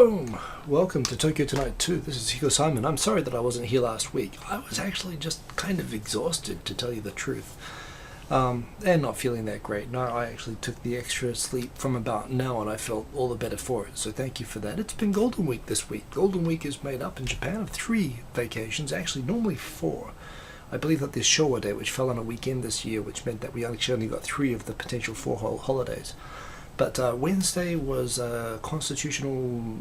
Boom! Welcome to Tokyo Tonight 2. This is Hikosaemon. I'm sorry that I wasn't here last week. I was actually just kind of exhausted, to tell you the truth. And not feeling that great. No, I actually took the extra sleep from about now and I felt all the better for it. So thank you for that. It's been Golden Week this week. Golden Week is made up in Japan of 3 vacations, actually normally 4. I believe that there's Showa Day, which fell on a weekend this year, which meant that we actually only got 3 of the potential 4 holidays. But Wednesday was Constitutional,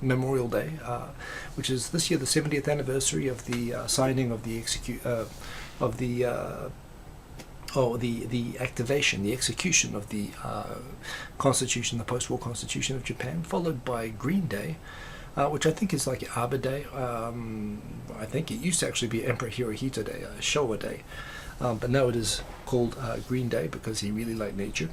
Memorial Day, which is this year the 70th anniversary of the signing of the execution of the Constitution, the post-war Constitution of Japan, followed by Green Day, which I think is like Arbor Day. I think it used to actually be Emperor Hirohito Day, Showa Day, but now it is called Green Day because he really liked nature.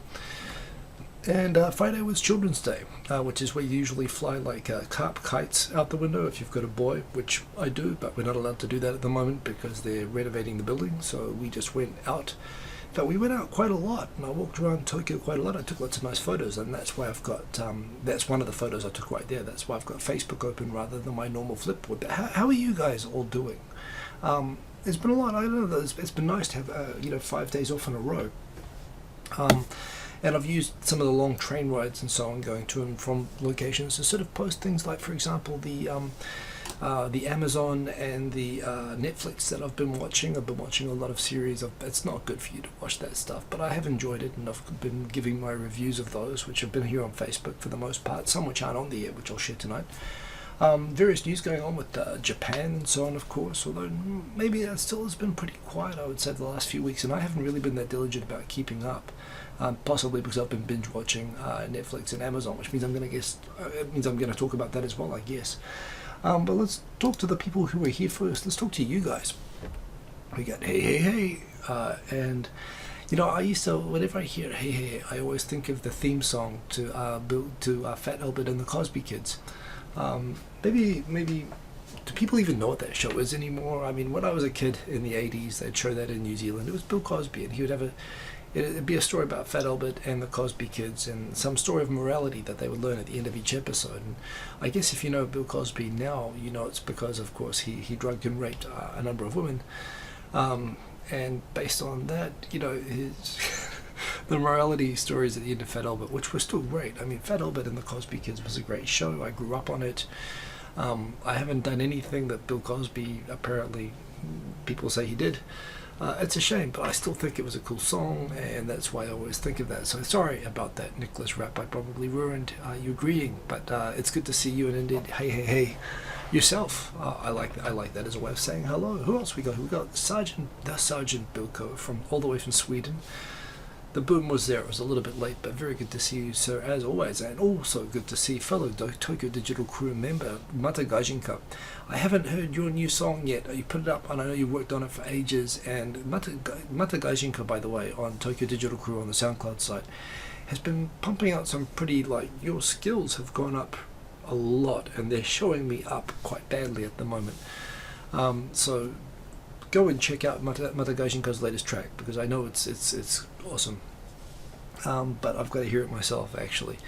And Friday was Children's Day, which is where you usually fly like carp kites out the window if you've got a boy, which I do, but we're not allowed to do that at the moment because they're renovating the building, so we just went out. In fact, we went out quite a lot, and I walked around Tokyo quite a lot. I took lots of nice photos, and that's why I've got, that's one of the photos I took right there. That's why I've got Facebook open rather than my normal Flipboard. But how are you guys all doing? It's been a lot. I don't know, it's been nice to have, 5 days off in a row. And I've used some of the long train rides and so on going to and from locations to sort of post things like, for example, the Amazon and the Netflix that I've been watching. I've been watching a lot of series. It's not good for you to watch that stuff, but I have enjoyed it, and I've been giving my reviews of those, which have been here on Facebook for the most part, some which aren't on the air, which I'll share tonight. Various news going on with Japan and so on, of course, although maybe that still has been pretty quiet, I would say, the last few weeks, and I haven't really been that diligent about keeping up. Possibly because I've been binge watching Netflix and Amazon, which means I'm going to talk about that as well, I guess. But let's talk to the people who are here first. Let's talk to you guys. We got hey, and I used to, whenever I hear hey, I always think of the theme song to Fat Albert and the Cosby Kids. Maybe. Do people even know what that show is anymore? I mean, when I was a kid in the 80s, they'd show that in New Zealand. It was Bill Cosby, and he would have it'd be a story about Fat Albert and the Cosby Kids and some story of morality that they would learn at the end of each episode. And I guess if you know Bill Cosby now, you know it's because, of course, he drugged and raped a number of women. And based on that, his the morality stories at the end of Fat Albert, which were still great. I mean, Fat Albert and the Cosby Kids was a great show. I grew up on it. I haven't done anything that Bill Cosby, apparently, people say he did. It's a shame, but I still think it was a cool song, and that's why I always think of that. So sorry about that, Nicholas Rapp. I probably ruined you agreeing, but it's good to see you, and indeed, hey, yourself. I like that as a way of saying hello. Who else we got? We got Sergeant Bilko from all the way from Sweden. The boom was there. It was a little bit late, but very good to see you, sir, as always. And also good to see fellow Tokyo Digital crew member, Mata Gaijinka. I haven't heard your new song yet. You put it up, and I know you worked on it for ages. And Mata Gaijinka, by the way, on Tokyo Digital crew on the SoundCloud site, has been pumping out some pretty, your skills have gone up a lot, and they're showing me up quite badly at the moment. So go and check out Mata Gaijinka's latest track, because I know it's awesome. But I've got to hear it myself, actually.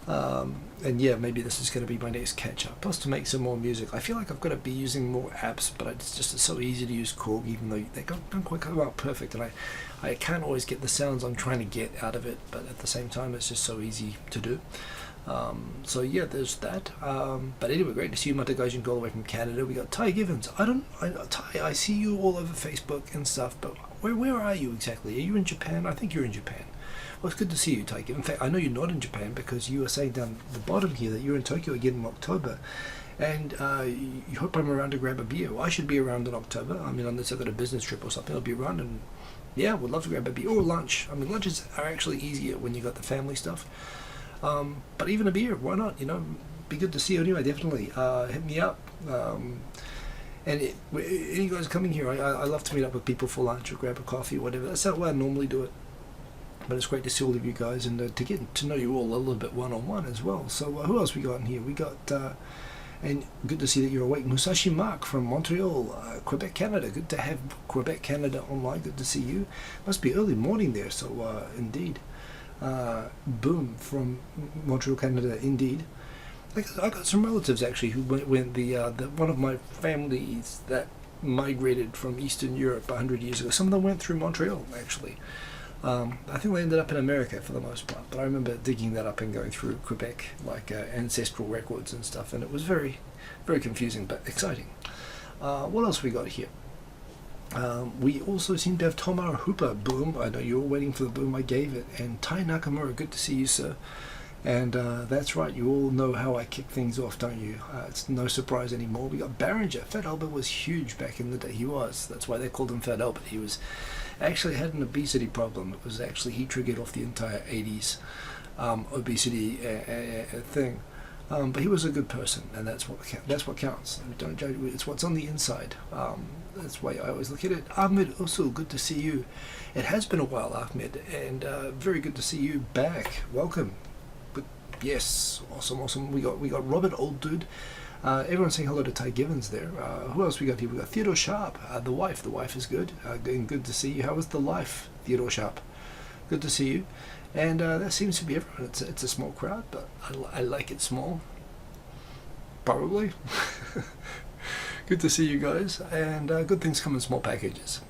And yeah, maybe this is going to be my next catch-up. Plus, to make some more music. I feel like I've got to be using more apps, but it's so easy to use Korg, even though they don't quite come out perfect, and I can't always get the sounds I'm trying to get out of it, but at the same time, it's just so easy to do. So yeah, there's that. But anyway, great to see you, Mata Gaijin, all the way from Canada. We got Ty Givens. Ty, I see you all over Facebook and stuff, but where are you exactly? Are you in Japan? I think you're in Japan. Well, it's good to see you, Ty. In fact, I know you're not in Japan because you were saying down the bottom here that you're in Tokyo again in October. And you hope I'm around to grab a beer. Well, I should be around in October. I mean, unless I've got a business trip or something, I'll be around, and yeah, would love to grab a beer or lunch. I mean, lunches are actually easier when you got the family stuff. But even a beer, why not? Be good to see you anyway, definitely. Hit me up. And any guys coming here, I love to meet up with people for lunch or grab a coffee or whatever. That's how I normally do it. But it's great to see all of you guys and to get to know you all a little bit one-on-one as well. So who else we got in here? We got, and good to see that you're awake, Musashi Mark from Montreal, Quebec, Canada. Good to have Quebec, Canada online. Good to see you. Must be early morning there, so indeed. Boom from Montreal, Canada, indeed. I got some relatives actually who went the one of my families that migrated from Eastern Europe 100 years ago. Some of them went through Montreal actually. I think they ended up in America for the most part, but I remember digging that up and going through Quebec, like ancestral records and stuff, and it was very, very confusing but exciting. What else we got here? We also seem to have Tomar Hooper, boom. I know you're all waiting for the boom I gave it. And Tai Nakamura, good to see you, sir. And that's right, you all know how I kick things off, don't you? It's no surprise anymore. We got Barringer. Fat Albert was huge back in the day. He was. That's why they called him Fat Albert. He was actually had an obesity problem. It was actually, he triggered off the entire 80s obesity thing. But he was a good person, and that's what counts. Don't judge. It's what's on the inside. That's why I always look at it. Ahmed Usul, good to see you. It has been a while, Ahmed, and very good to see you back. Welcome. But yes, awesome. We got Robert Old Dude. Everyone's saying hello to Ty Givens there. Who else we got here? We got Theodore Sharp, the wife. The wife is good. Good to see you. How was the life, Theodore Sharp? Good to see you. And that seems to be everyone. It's a small crowd, but I like it small. Probably. Good to see you guys. And good things come in small packages.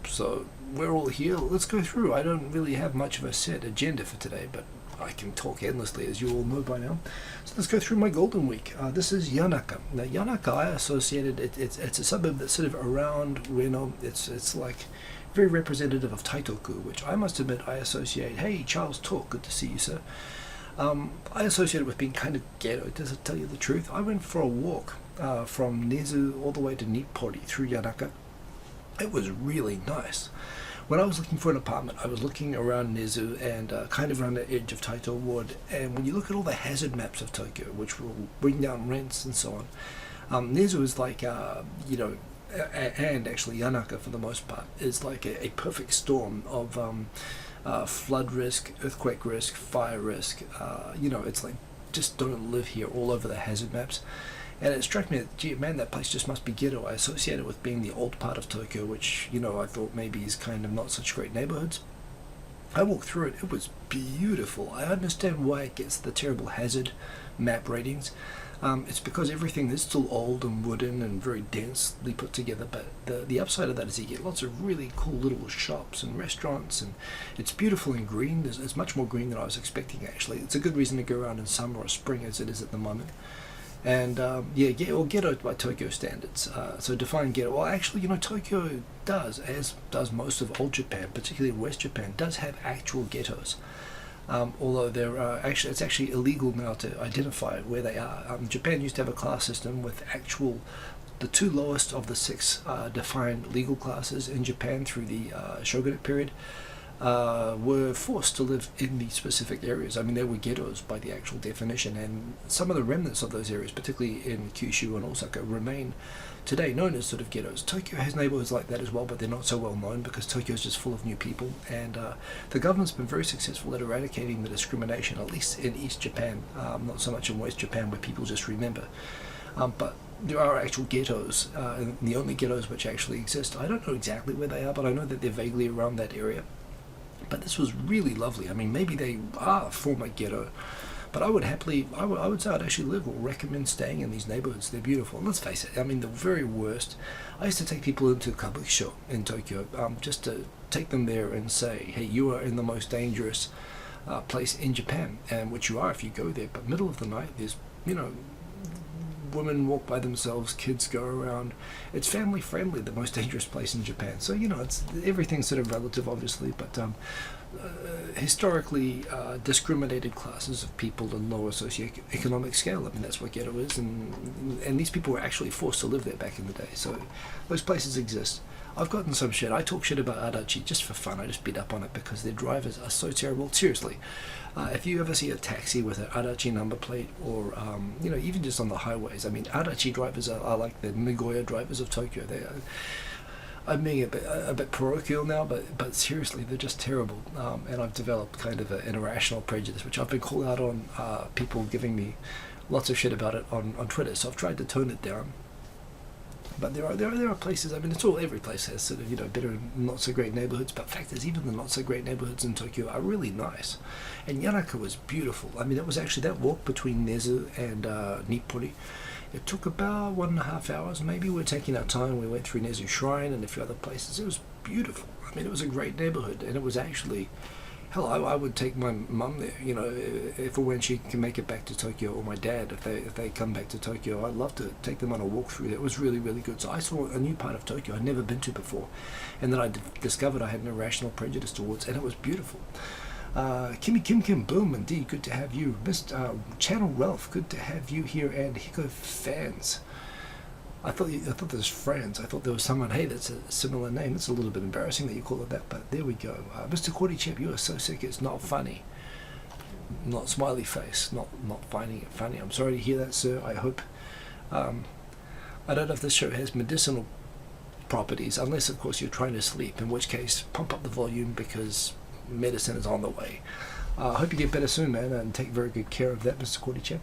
So we're all here. Let's go through. I don't really have much of a set agenda for today, but I can talk endlessly, as you all know by now. So let's go through my Golden Week. This is Yanaka. Now Yanaka, I associated it's a suburb that's sort of around Reno. It's like very representative of Taitoku, which I must admit I associate. Hey, Charles Talk, good to see you, sir. I associate it with being kind of ghetto. Does it tell you the truth? I went for a walk from Nezu all the way to Nippori through Yanaka. It was really nice. When I was looking for an apartment, I was looking around Nezu and kind of around the edge of Taito Ward. And when you look at all the hazard maps of Tokyo, which will bring down rents and so on, Nezu is like, and actually Yanaka for the most part, is like a perfect storm of flood risk, earthquake risk, fire risk. It's like, just don't live here all over the hazard maps. And it struck me that, gee, man, that place just must be ghetto. I associate it with being the old part of Tokyo, which, I thought maybe is kind of not such great neighborhoods. I walked through it. It was beautiful. I understand why it gets the terrible hazard map ratings. It's because everything is still old and wooden and very densely put together, but the upside of that is you get lots of really cool little shops and restaurants, and it's beautiful and green. It's much more green than I was expecting, actually. It's a good reason to go around in summer or spring as it is at the moment. And ghetto by Tokyo standards. So define ghetto. Well, actually, Tokyo does, as does most of old Japan, particularly West Japan, does have actual ghettos. Although it's actually illegal now to identify where they are. Japan used to have a class system with the two lowest of the six defined legal classes in Japan through the shogunate period. Were forced to live in these specific areas. I mean, they were ghettos by the actual definition, and some of the remnants of those areas, particularly in Kyushu and Osaka, remain today known as sort of ghettos. Tokyo has neighborhoods like that as well, but they're not so well known because Tokyo is just full of new people, and the government's been very successful at eradicating the discrimination, at least in East Japan, not so much in West Japan where people just remember. But there are actual ghettos, and the only ghettos which actually exist. I don't know exactly where they are, but I know that they're vaguely around that area. But this was really lovely. I mean, maybe they are former ghetto, but I would say I'd actually live or recommend staying in these neighborhoods. They're beautiful. And let's face it, I mean, the very worst, I used to take people into Kabukicho in Tokyo, just to take them there and say, hey, you are in the most dangerous place in Japan, and which you are if you go there. But middle of the night, there's, women walk by themselves, kids go around. It's family friendly, the most dangerous place in Japan. So, it's everything's sort of relative, obviously, but historically discriminated classes of people in lower socioeconomic scale. I mean, that's what ghetto is, and these people were actually forced to live there back in the day. So those places exist. I've gotten some shit. I talk shit about Adachi just for fun. I just beat up on it because their drivers are so terrible. Seriously. If you ever see a taxi with an Adachi number plate, or even just on the highways, I mean, Adachi drivers are like the Nagoya drivers of Tokyo. I'm being a bit parochial now, but seriously, they're just terrible. And I've developed kind of an irrational prejudice, which I've been called out on, people giving me lots of shit about it on Twitter. So I've tried to tone it down. But there are places. I mean, every place has sort of, you know, better and not so great neighborhoods. But the fact is, even the not so great neighborhoods in Tokyo are really nice. And Yanaka was beautiful. I mean, it was actually that walk between Nezu and Nippori. It took about 1.5 hours. Maybe we were taking our time. We went through Nezu Shrine and a few other places. It was beautiful. I mean, it was a great neighborhood, and it was actually. Hell, I would take my mum there, you know, if or when she can make it back to Tokyo, or my dad, if they come back to Tokyo. I'd love to take them on a walk through there. It was really, really good. So I saw a new part of Tokyo I'd never been to before, and that I discovered I had an irrational prejudice towards, and it was beautiful. Kimmy Kim Boom, indeed, good to have you. Mr. Channel Ralph, good to have you here, and Hiko fans. I thought there was friends. I thought there was someone. Hey, that's a similar name. It's a little bit embarrassing that you call it that, but there we go. Mr. Cordy Chip, you are so sick. It's not funny. Not smiley face. Not finding it funny. I'm sorry to hear that, sir. I hope. I don't know if this show has medicinal properties, unless of course you're trying to sleep. In which case, pump up the volume because medicine is on the way. I hope you get better soon, man, and take very good care of that, Mr. Cordy Chip.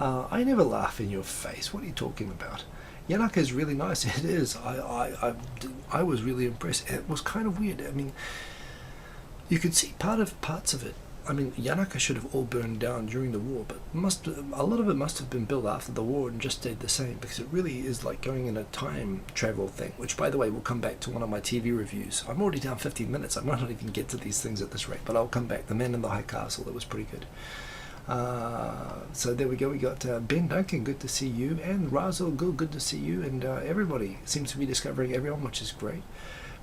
I never laugh in your face. What are you talking about? Yanaka is really nice. It is. I was really impressed. It was kind of weird. I mean, you could see parts of it. I mean, Yanaka should have all burned down during the war, but a lot of it must have been built after the war and just stayed the same, because it really is like going in a time travel thing, which, by the way, will come back to one of my TV reviews. I'm already down 15 minutes. I might not even get to these things at this rate, but I'll come back. The Man in the High Castle, that was pretty good. So there we go. We got Ben Duncan, good to see you, and Razel Gul, good to see you, and everybody seems to be discovering everyone, which is great.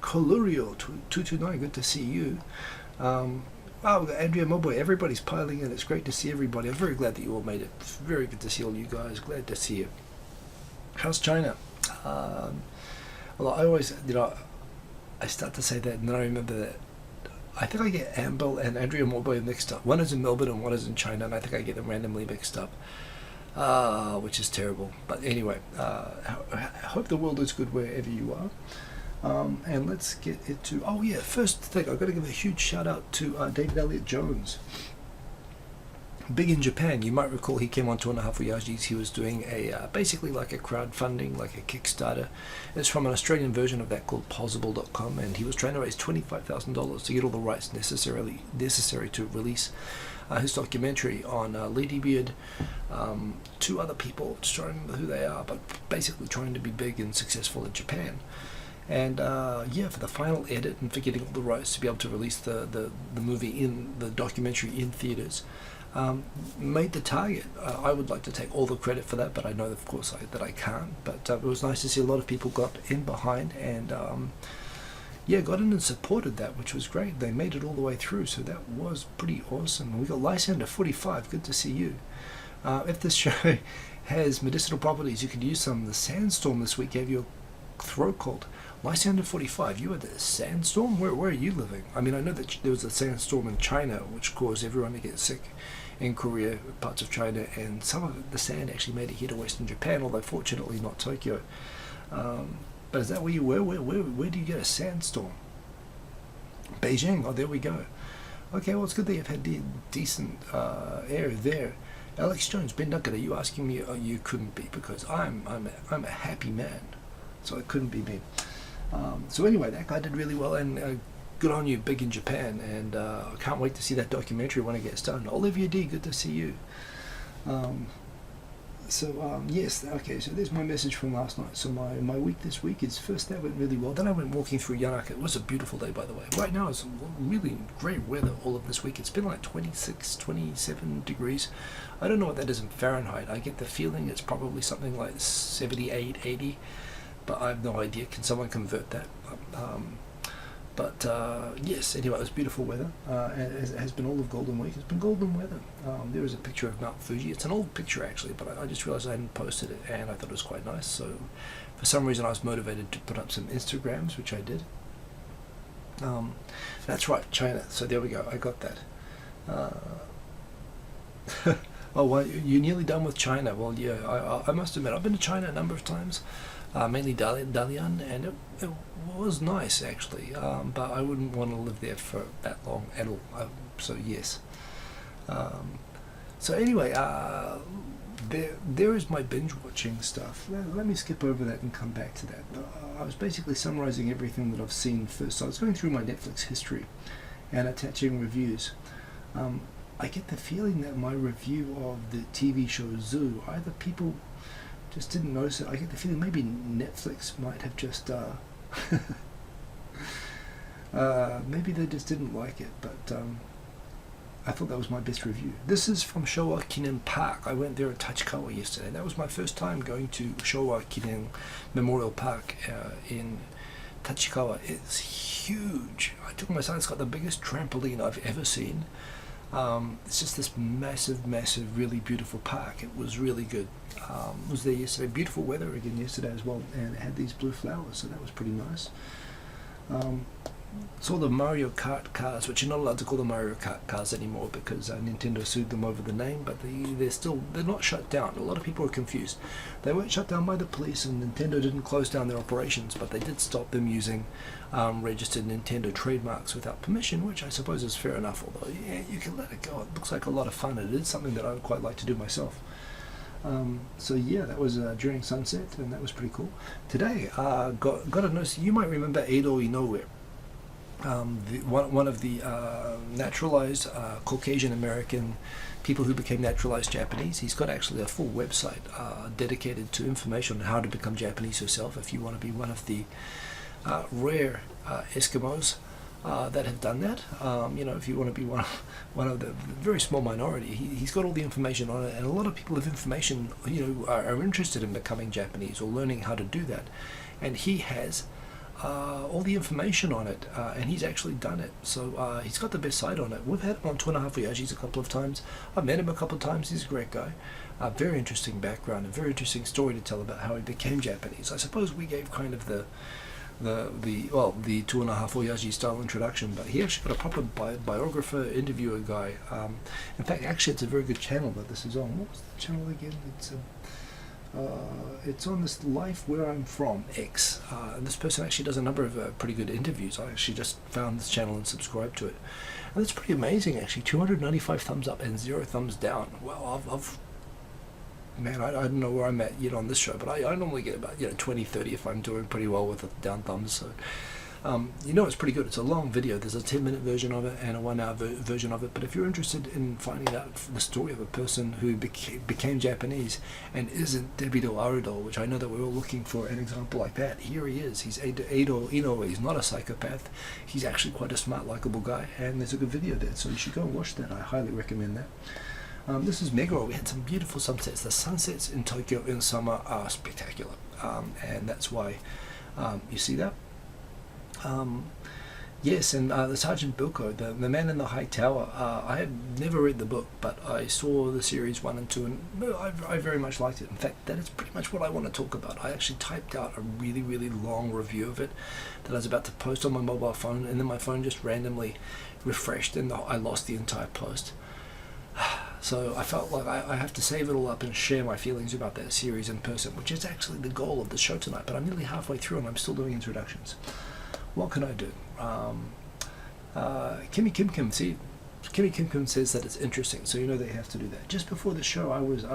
Colurio 229, good to see you. Oh, we got Andrea Moboy. Everybody's piling in. It's great to see everybody. I'm very glad that you all made it. Very good to see all you guys. Glad to see you. How's China? Well, I always, you know, I start to say that and then I remember that. I think I get Amble and Andrea Moboy mixed up. One is in Melbourne and one is in China, and I think I get them randomly mixed up, which is terrible. But anyway, I hope the world is good wherever you are. And let's get into... Oh yeah, first thing, I've got to give a huge shout out to David Elliott Jones. Big in Japan. You might recall he came on 2.5 Oyajis. He was doing a basically like a crowdfunding, like a Kickstarter. It's from an Australian version of that called Possible.com, and he was trying to raise $25,000 to get all the rights necessary to release his documentary on Ladybeard, 2 other people, just trying to remember who they are, but basically trying to be big and successful in Japan. And yeah, for the final edit and for getting all the rights to be able to release the movie the documentary in theaters. Made the target. I would like to take all the credit for that, but I know, of course, that I can't. But it was nice to see a lot of people got in behind and yeah, got in and supported that, which was great. They made it all the way through, so that was pretty awesome. We got Lysander 45. Good to see you. If this show has medicinal properties, you could use some. The sandstorm this week gave you a throat cold. Lysander 45, you had the sandstorm? Where are you living? I mean, I know that there was a sandstorm in China, which caused everyone to get sick in Korea, parts of China, and some of it, the sand actually made it here to Western Japan, although fortunately not Tokyo. But is that where you were? Where do you get a sandstorm? Beijing. Oh, there we go. Okay, well, it's good that you've had decent air there. Alex Jones, Ben Duncan, are you asking me? Oh, you couldn't be, because I'm a happy man, so it couldn't be me. So anyway, that guy did really well, and good on you, big in Japan, and I can't wait to see that documentary when it gets done. Olivia D, good to see you. Yes, okay, so there's my message from last night. So my week this week is, first that went really well, then I went walking through Yanaka. It was a beautiful day, by the way. Right now it's really great weather all of this week. It's been like 26, 27 degrees. I don't know what that is in Fahrenheit. I get the feeling it's probably something like 78, 80, but I have no idea. Can someone convert that? Yes, anyway, it was beautiful weather, and it has been all of Golden Week. It's been golden weather. There is a picture of Mount Fuji. It's an old picture, actually, but I just realized I hadn't posted it, and I thought it was quite nice. So for some reason I was motivated to put up some Instagrams, which I did. That's right, China. So there we go. I got that. Oh, well, you're nearly done with China. Well, yeah, I must admit, I've been to China a number of times. Mainly Dalian, and it was nice actually, but I wouldn't want to live there for that long at all. So yes. So anyway, there is my binge watching stuff. Let me skip over that and come back to that. I was basically summarizing everything that I've seen first. So I was going through my Netflix history and attaching reviews. I get the feeling that my review of the TV show Zoo, either people just didn't notice it. I get the feeling maybe Netflix might have just maybe they just didn't like it, but I thought that was my best review. This is from Showa Kinen Park. I went there at Tachikawa yesterday. That was my first time going to Showa Kinen Memorial Park in Tachikawa. It's huge. I took my son. It's got the biggest trampoline I've ever seen. It's just this massive, really beautiful park. It was really good. Was there yesterday. Beautiful weather again yesterday as well, and it had these blue flowers, so that was pretty nice. Saw the Mario Kart cars, which you're not allowed to call them Mario Kart cars anymore because Nintendo sued them over the name, but they're not shut down. A lot of people are confused. They weren't shut down by the police, and Nintendo didn't close down their operations, but they did stop them using registered Nintendo trademarks without permission, which I suppose is fair enough, although yeah, you can let it go. It looks like a lot of fun. It is something that I would quite like to do myself. So yeah, that was during sunset, and that was pretty cool. Today, got to notice, you might remember Edo Inoue. One of the naturalized Caucasian American people who became naturalized Japanese. He's got actually a full website dedicated to information on how to become Japanese yourself if you want to be one of the rare Eskimos that have done that. If you want to be one of the very small minority, he's got all the information on it, and a lot of people with information are interested in becoming Japanese or learning how to do that, and he has all the information on it, and he's actually done it. So he's got the best site on it. We've had him on 2.5 Oyajis a couple of times. I've met him a couple of times. He's a great guy. Very interesting background, a very interesting story to tell about how he became Japanese. I suppose we gave kind of the 2.5 Oyaji style introduction, but he actually got a proper biographer, interviewer guy. In fact, actually, it's a very good channel that this is on. What was the channel again? It's on this Life Where I'm From X, and this person actually does a number of pretty good interviews. I actually just found this channel and subscribed to it, and it's pretty amazing actually. 295 thumbs up and 0 thumbs down. Well, I don't know where I'm at yet on this show, but I normally get about 20, 30 if I'm doing pretty well with the down thumbs. So it's pretty good. It's a long video. There's a 10-minute version of it and a 1-hour version of it. But if you're interested in finding out the story of a person who became Japanese and isn't Debido Arudo, which I know that we're all looking for an example like that, here he is. He's Edo Inoue. He's not a psychopath. He's actually quite a smart, likable guy, and there's a good video there. So you should go and watch that. I highly recommend that. This is Meguro. We had some beautiful sunsets. The sunsets in Tokyo in summer are spectacular, and that's why you see that. Yes, and the Sergeant Bilko, the Man in the High Tower, I had never read the book, but I saw the series 1 and 2, and I very much liked it. In fact, that is pretty much what I want to talk about. I actually typed out a really, really long review of it that I was about to post on my mobile phone, and then my phone just randomly refreshed, and I lost the entire post. So I felt like I have to save it all up and share my feelings about that series in person, which is actually the goal of the show tonight, but I'm nearly halfway through and I'm still doing introductions. What can I do? Kimmy Kim Kim says that it's interesting, so they have to do that. Just before the show, I was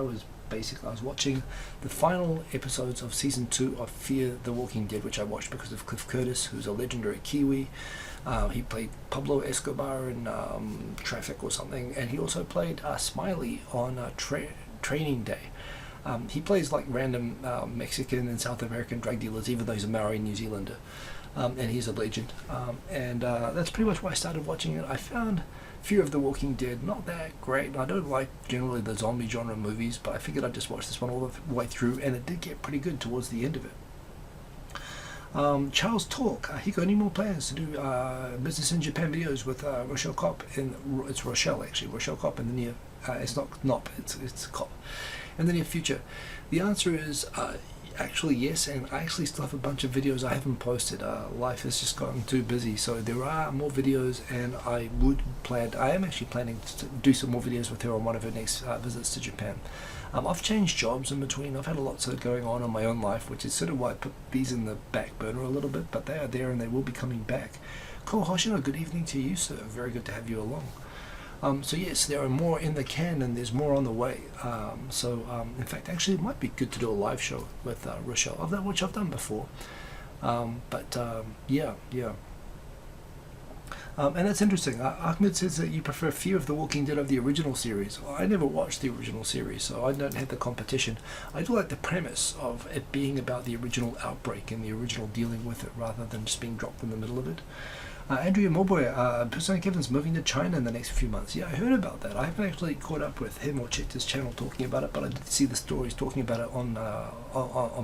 watching the final episodes of season 2 of Fear the Walking Dead, which I watched because of Cliff Curtis, who's a legendary Kiwi. He played Pablo Escobar in Traffic or something, and he also played Smiley on Training Day. He plays like random Mexican and South American drug dealers, even though he's a Maori New Zealander. And he's a legend, and that's pretty much why I started watching it. I found Fear of the Walking Dead not that great. I don't like generally the zombie genre movies, but I figured I'd just watch this one all the way through, and it did get pretty good towards the end of it. Charles Talk, he got any more plans to do business in Japan videos with Rochelle Kopp, it's Rochelle actually, Rochelle Kopp in the near, it's not Knop, it's Kopp, in the near future. The answer is actually yes, and I actually still have a bunch of videos I haven't posted. Life has just gotten too busy, so there are more videos, and I am actually planning to do some more videos with her on one of her next visits to Japan. I've changed jobs in between. I've had a lot going on in my own life, which is sort of why I put these in the back burner a little bit, but they are there and they will be coming back. Ko Hoshino, good evening to you, sir. Very good to have you along. So yes, there are more in the can and there's more on the way. In fact, actually it might be good to do a live show with Rochelle, which I've done before. Yeah. And that's interesting. Ahmed says that you prefer Fear of the Walking Dead over the original series. Well, I never watched the original series, so I don't have the competition. I do like the premise of it being about the original outbreak and the original dealing with it rather than just being dropped in the middle of it. Andrea Mulboy, Persona Kevin's moving to China in the next few months. Yeah, I heard about that. I haven't actually caught up with him or checked his channel talking about it, but I did see the stories talking about it on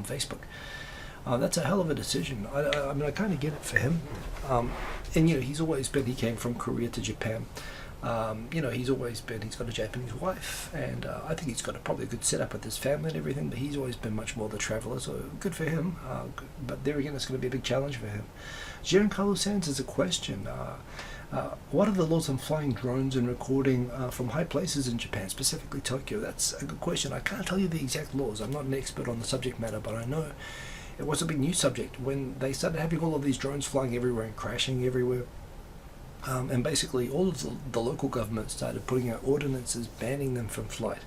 Facebook. That's a hell of a decision. I mean, I kind of get it for him. And he came from Korea to Japan. He's got a Japanese wife, and I think he's got probably a good setup with his family and everything, but he's always been much more the traveler, so good for him. But there again, it's going to be a big challenge for him. Giancarlo Sands is a question. What are the laws on flying drones and recording from high places in Japan, specifically Tokyo? That's a good question. I can't tell you the exact laws. I'm not an expert on the subject matter, but I know it was a big news subject when they started having all of these drones flying everywhere and crashing everywhere. And basically all of the local government started putting out ordinances banning them from flight.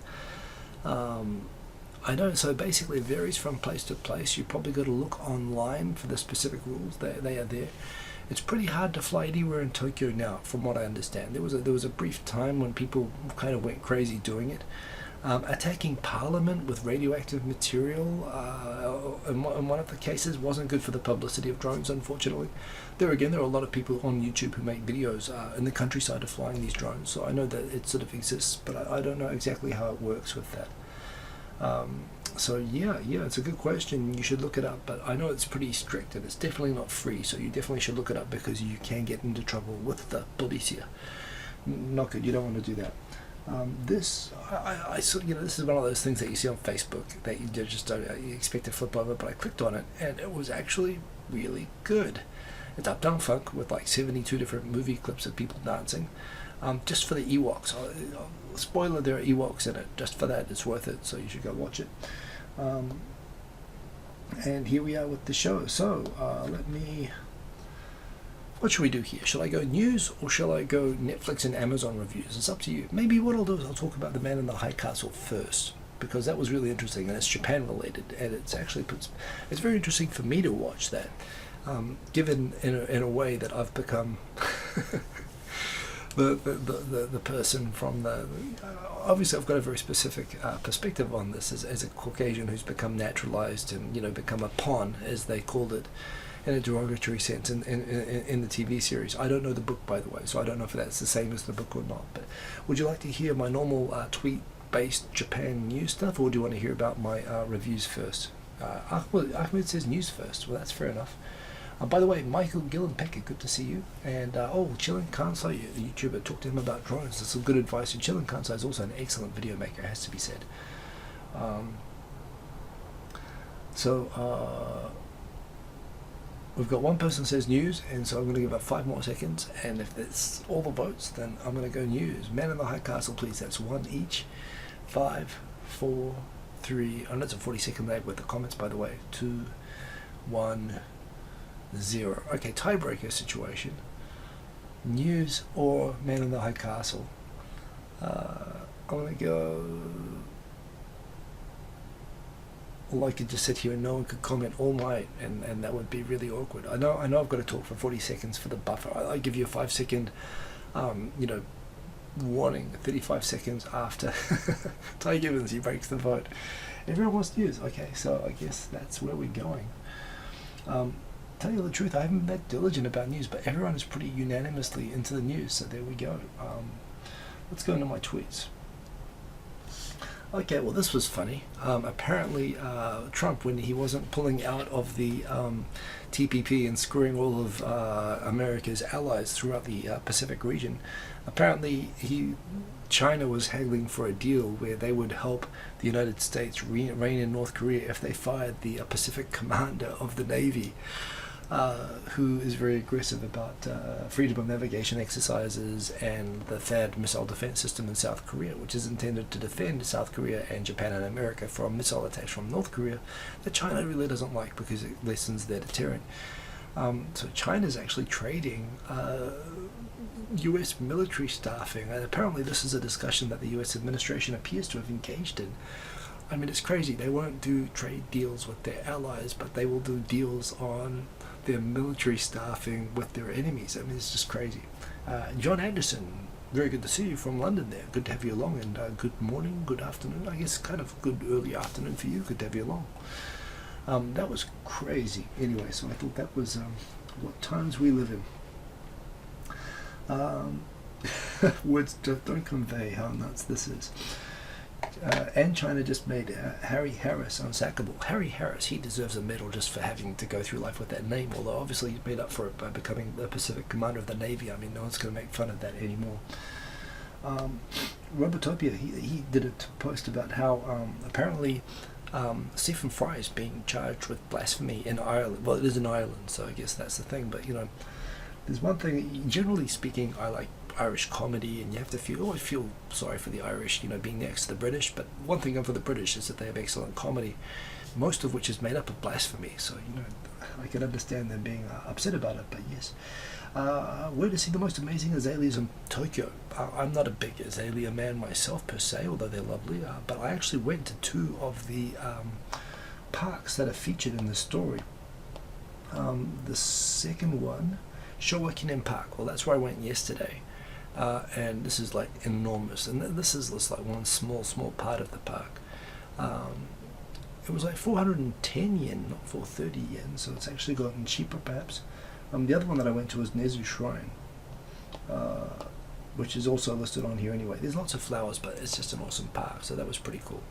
I know, so basically it varies from place to place. You probably got to look online for the specific rules. They are there. It's pretty hard to fly anywhere in Tokyo now, from what I understand. There was a brief time when people kind of went crazy doing it. Attacking Parliament with radioactive material in one of the cases wasn't good for the publicity of drones, unfortunately. There are a lot of people on YouTube who make videos in the countryside of flying these drones, so I know that it sort of exists, but I don't know exactly how it works with that. It's a good question. You should look it up, but I know it's pretty strict and it's definitely not free, so you definitely should look it up because you can get into trouble with the police here. Not good. You don't want to do that. This is one of those things that you see on Facebook that you just don't you expect to flip over, but I clicked on it and it was actually really good. It's Uptown Funk with like 72 different movie clips of people dancing, just for the Ewoks. Spoiler, there are Ewoks in it. Just for that, it's worth it, so you should go watch it. And here we are with the show. So what should we do here? Shall I go news or shall I go Netflix and Amazon reviews? It's up to you. Maybe what I'll do is I'll talk about The Man in the High Castle first, because that was really interesting and it's Japan related, and it's very interesting for me to watch that, given in a way that I've become the person from the obviously I've got a very specific perspective on this as a Caucasian who's become naturalized and become a pawn, as they called it, in a derogatory sense in the TV series. I don't know the book, by the way, so I don't know if that's the same as the book or not. But would you like to hear my normal tweet-based Japan news stuff, or do you want to hear about my reviews first? Ahmed says news first. Well, that's fair enough. By the way, Michael Gillen-Pecker, good to see you. And Chillin Kansai, the YouTuber, talked to him about drones. That's some good advice. And Chillin Kansai is also an excellent video maker, has to be said. We've got one person says news, and so I'm going to give it 5 more seconds, and if that's all the votes, then I'm going to go news. Man in the High Castle, please. That's 1 each. 5, 4, 3. Oh, that's a 40-second lag with the comments, by the way. 2, 1, 0. Okay, tiebreaker situation. News or Man in the High Castle? I'm going to go... Well, I could just sit here and no one could comment all night, and that would be really awkward. I know I've got to talk for 40 seconds for the buffer. I give you a 5-second, warning, 35 seconds after Ty Gibbons, he breaks the vote. Everyone wants news. Okay, so I guess that's where we're going. Tell you the truth, I haven't been that diligent about news, but everyone is pretty unanimously into the news, so there we go. Let's go into my tweets. Okay, well, this was funny. Apparently, Trump, when he wasn't pulling out of the TPP and screwing all of America's allies throughout the Pacific region, apparently China was haggling for a deal where they would help the United States rein in North Korea if they fired the Pacific commander of the Navy, who is very aggressive about freedom of navigation exercises and the THAAD missile defense system in South Korea, which is intended to defend South Korea and Japan and America from missile attacks from North Korea that China really doesn't like because it lessens their deterrent. So China's actually trading US military staffing, and apparently this is a discussion that the US administration appears to have engaged in. I mean, it's crazy. They won't do trade deals with their allies, but they will do deals on their military staffing with their enemies. I mean, it's just crazy. John Anderson, very good to see you from London there. Good to have you along, and good morning, good afternoon. I guess kind of good early afternoon for you. Good to have you along. That was crazy. Anyway, so I thought that was what times we live in. Words don't convey how nuts this is. And China just made Harry Harris unsackable. Harry Harris, he deserves a medal just for having to go through life with that name, although obviously he's made up for it by becoming the Pacific Commander of the Navy. I mean, no one's going to make fun of that anymore. Robotopia, he did a post about how apparently Stephen Fry is being charged with blasphemy in Ireland. Well, it is in Ireland, so I guess that's the thing, but you know, there's one thing, generally speaking, I like Irish comedy, and you have to always feel sorry for the Irish, you know, being next to the British. But one thing for the British is that they have excellent comedy, most of which is made up of blasphemy. So, you know, I can understand them being upset about it. But yes, where to see the most amazing azaleas in Tokyo? I'm not a big azalea man myself per se, although they're lovely. But I actually went to two of the parks that are featured in the story. The second one, Showakinen Park. Well, that's where I went yesterday. And this is like enormous, and this is just like one small part of the park. It was like 410 yen, not 430 yen, so it's actually gotten cheaper perhaps. The other one that I went to was Nezu Shrine, which is also listed on here anyway. There's lots of flowers, but it's just an awesome park, so that was pretty cool.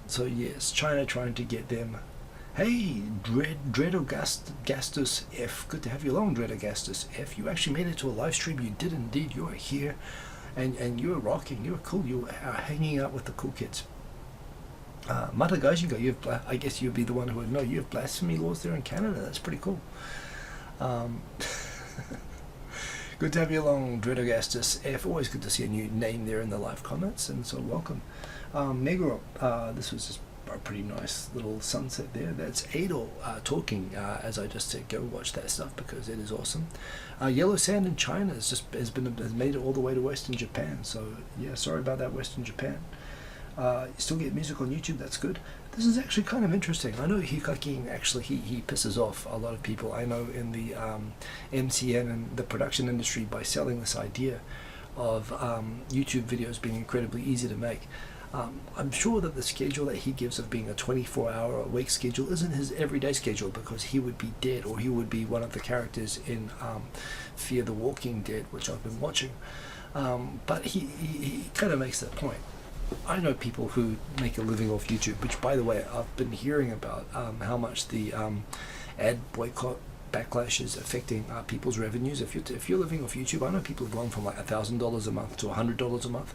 So yes, China trying to get them. Hey, Dreadogustus F. Good to have you along, Dreadogustus F. You actually made it to a live stream. You did indeed. You are here, and you are rocking. You are cool. You are hanging out with the cool kids. Matagajinga, I guess you'd be the one who would know. You have blasphemy laws there in Canada. That's pretty cool. Good to have you along, Dreadogustus F. Always good to see a new name there in the live comments, and so welcome. Meguro, this was just a pretty nice little sunset there. That's Adol talking, as I just said. Go watch that stuff because it is awesome. Yellow Sand in China has made it all the way to Western Japan. So yeah, sorry about that, Western Japan. You still get music on YouTube. That's good. This is actually kind of interesting. I know Hikakin actually he pisses off a lot of people. I know in the MCN and the production industry by selling this idea of YouTube videos being incredibly easy to make. I'm sure that the schedule that he gives of being a 24-hour-a-week schedule isn't his everyday schedule, because he would be dead, or he would be one of the characters in Fear the Walking Dead, which I've been watching. But he kind of makes that point. I know people who make a living off YouTube, which, by the way, I've been hearing about how much the ad boycott backlash is affecting people's revenues. If you're living off YouTube, I know people have gone from like $1,000 a month to $100 a month.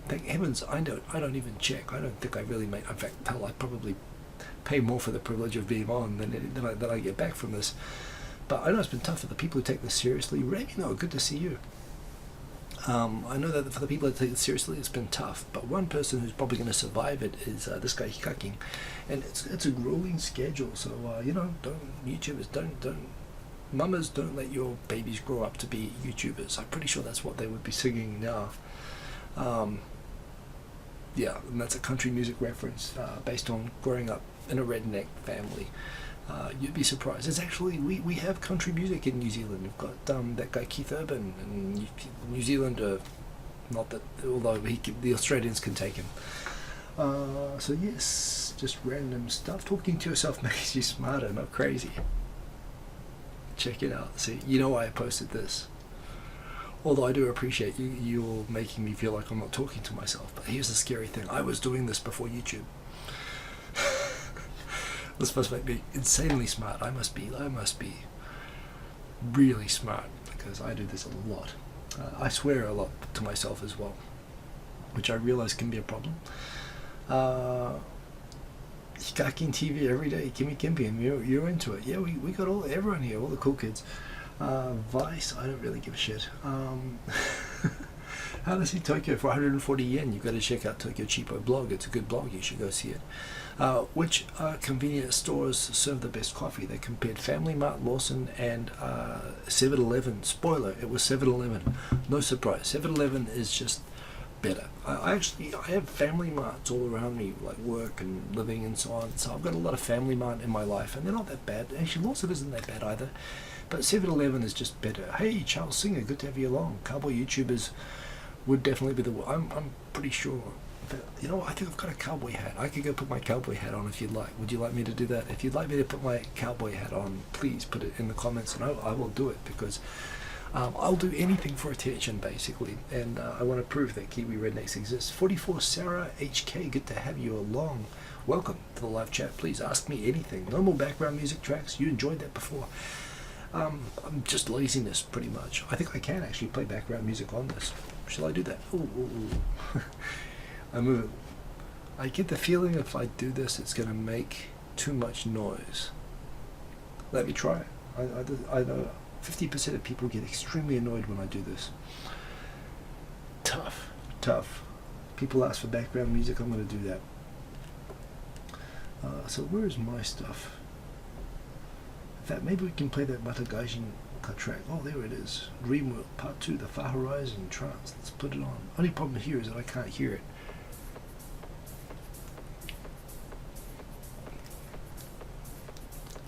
Thank heavens, I don't even check. I don't think I really make. In fact, hell, I probably pay more for the privilege of being on than I get back from this. But I know it's been tough for the people who take this seriously. Regino, good to see you. I know that for the people that take it seriously, it's been tough. But one person who's probably going to survive it is this guy Hikakin, and it's a grueling schedule. So YouTubers don't mamas don't let your babies grow up to be YouTubers. I'm pretty sure that's what they would be singing now. Yeah, and that's a country music reference based on growing up in a redneck family. You'd be surprised. It's actually, we have country music in New Zealand. We've got that guy Keith Urban, and New Zealand, not that, although the Australians can take him. So yes, just random stuff. Talking to yourself makes you smarter, not crazy. Check it out. See, you know why I posted this. Although I do appreciate you're making me feel like I'm not talking to myself. But here's the scary thing. I was doing this before YouTube. This must make me insanely smart. I must be really smart, because I do this a lot. I swear a lot to myself as well, which I realize can be a problem. Hikakin TV every day, Kimmy Kimpian, you're into it. Yeah, we got everyone here, all the cool kids. Vice, I don't really give a shit. How to see Tokyo for 140 yen. You've got to check out Tokyo Cheapo blog. It's a good blog. You should go see it. Which convenience stores serve the best coffee? They compared Family Mart, Lawson, and 7-Eleven. Spoiler, it was 7-Eleven. No surprise. 7-Eleven is just better. I have Family Marts all around me, like work and living and so on. So I've got a lot of Family Mart in my life, and they're not that bad. Actually, Lawson isn't that bad either. But 7-Eleven is just better. Hey, Charles Singer, good to have you along. Cowboy YouTubers would definitely be the one. I'm pretty sure that, you know, I think I've got a cowboy hat. I could go put my cowboy hat on if you'd like. Would you like me to do that? If you'd like me to put my cowboy hat on, please put it in the comments, and I will do it, because I'll do anything for attention, basically. And I want to prove that Kiwi Rednecks exists. 44 Sarah HK, good to have you along. Welcome to the live chat. Please ask me anything. No more background music tracks. You enjoyed that before. I'm just laziness, pretty much. I think I can actually play background music on this. Shall I do that? Ooh. I move it. I get the feeling if I do this, it's going to make too much noise. Let me try it. I know 50% of people get extremely annoyed when I do this. Tough. People ask for background music, I'm going to do that. So where is my stuff? In fact, maybe we can play that Matagaijin track. Oh, there it is. Dreamworld Part 2, The Far Horizon Trance. Let's put it on. Only problem here is that I can't hear it.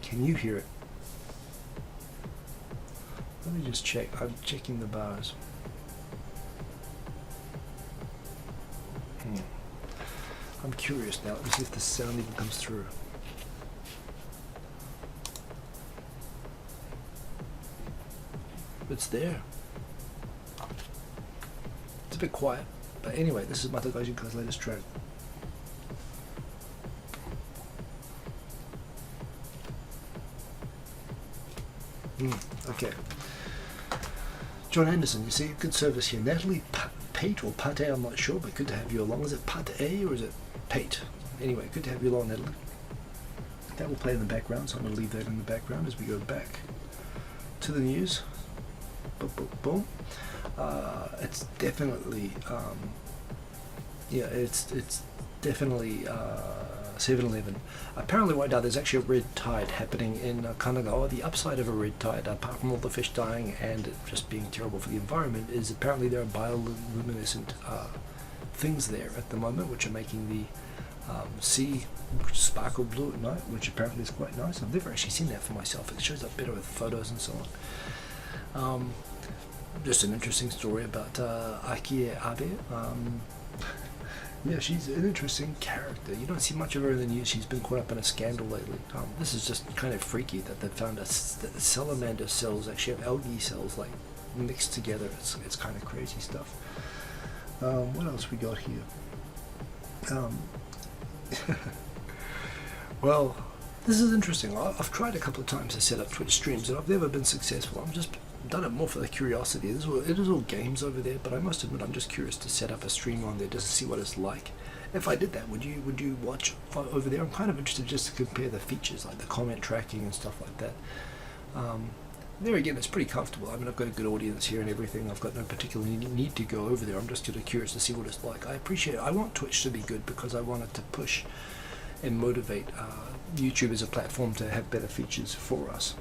Can you hear it? Let me just check. I'm checking the bars. I'm curious now. Let me see if the sound even comes through. It's there. It's a bit quiet. But anyway, this is Matagaijin's latest track. Okay. John Anderson, you see, good service here. Natalie Pate or Pate, I'm not sure, but good to have you along. Is it Pate or is it Pate? Anyway, good to have you along, Natalie. That will play in the background, so I'm going to leave that in the background as we go back to the news. Boom. It's definitely, it's definitely 7-Eleven. Apparently right now there's actually a red tide happening in Kanagawa. The upside of a red tide, apart from all the fish dying and it just being terrible for the environment, is apparently there are bioluminescent things there at the moment, which are making the sea sparkle blue at night, which apparently is quite nice. I've never actually seen that for myself. It shows up better with photos and so on. Just an interesting story about Akie Abe. Yeah, she's an interesting character. You don't see much of her in the news. She's been caught up in a scandal lately. This is just kind of freaky that they found that salamander cells actually have algae cells like mixed together. It's kind of crazy stuff. What else we got here? Well, this is interesting. I've tried a couple of times to set up Twitch streams and I've never been successful. I'm just done it more for the curiosity. It is all games over there, but I must admit I'm just curious to set up a stream on there just to see what it's like. If I did that, would you watch over there? I'm kind of interested just to compare the features, like the comment tracking and stuff like that. There again, it's pretty comfortable. I mean, I've got a good audience here and everything. I've got no particular need to go over there. I'm just sort of curious to see what it's like. I want Twitch to be good because I want it to push and motivate YouTube as a platform to have better features for us.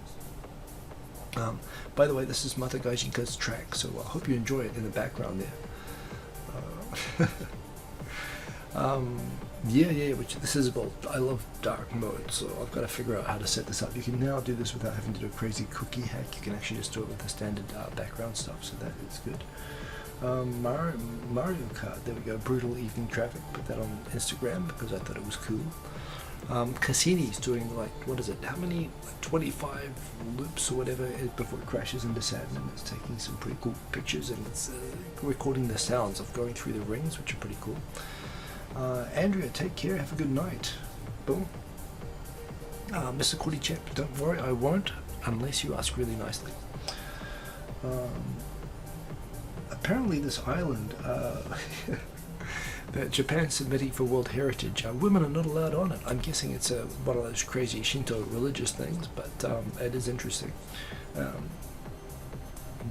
By the way, this is Matagaijin's track, so I hope you enjoy it in the background there. Which this is about. I love dark mode, so I've got to figure out how to set this up. You can now do this without having to do a crazy cookie hack. You can actually just do it with the standard background stuff, so that is good. Mario Kart, there we go. Brutal evening traffic. Put that on Instagram because I thought it was cool. Cassini's doing like, what is it, how many, like 25 loops or whatever before it crashes into sand, and it's taking some pretty cool pictures, and it's recording the sounds of going through the rings, which are pretty cool. Andrea, take care, have a good night. Boom. Mr. Cordy Chap, don't worry, I won't unless you ask really nicely. Apparently this island that Japan's submitting for World Heritage, women are not allowed on it. I'm guessing it's one of those crazy Shinto religious things, but it is interesting.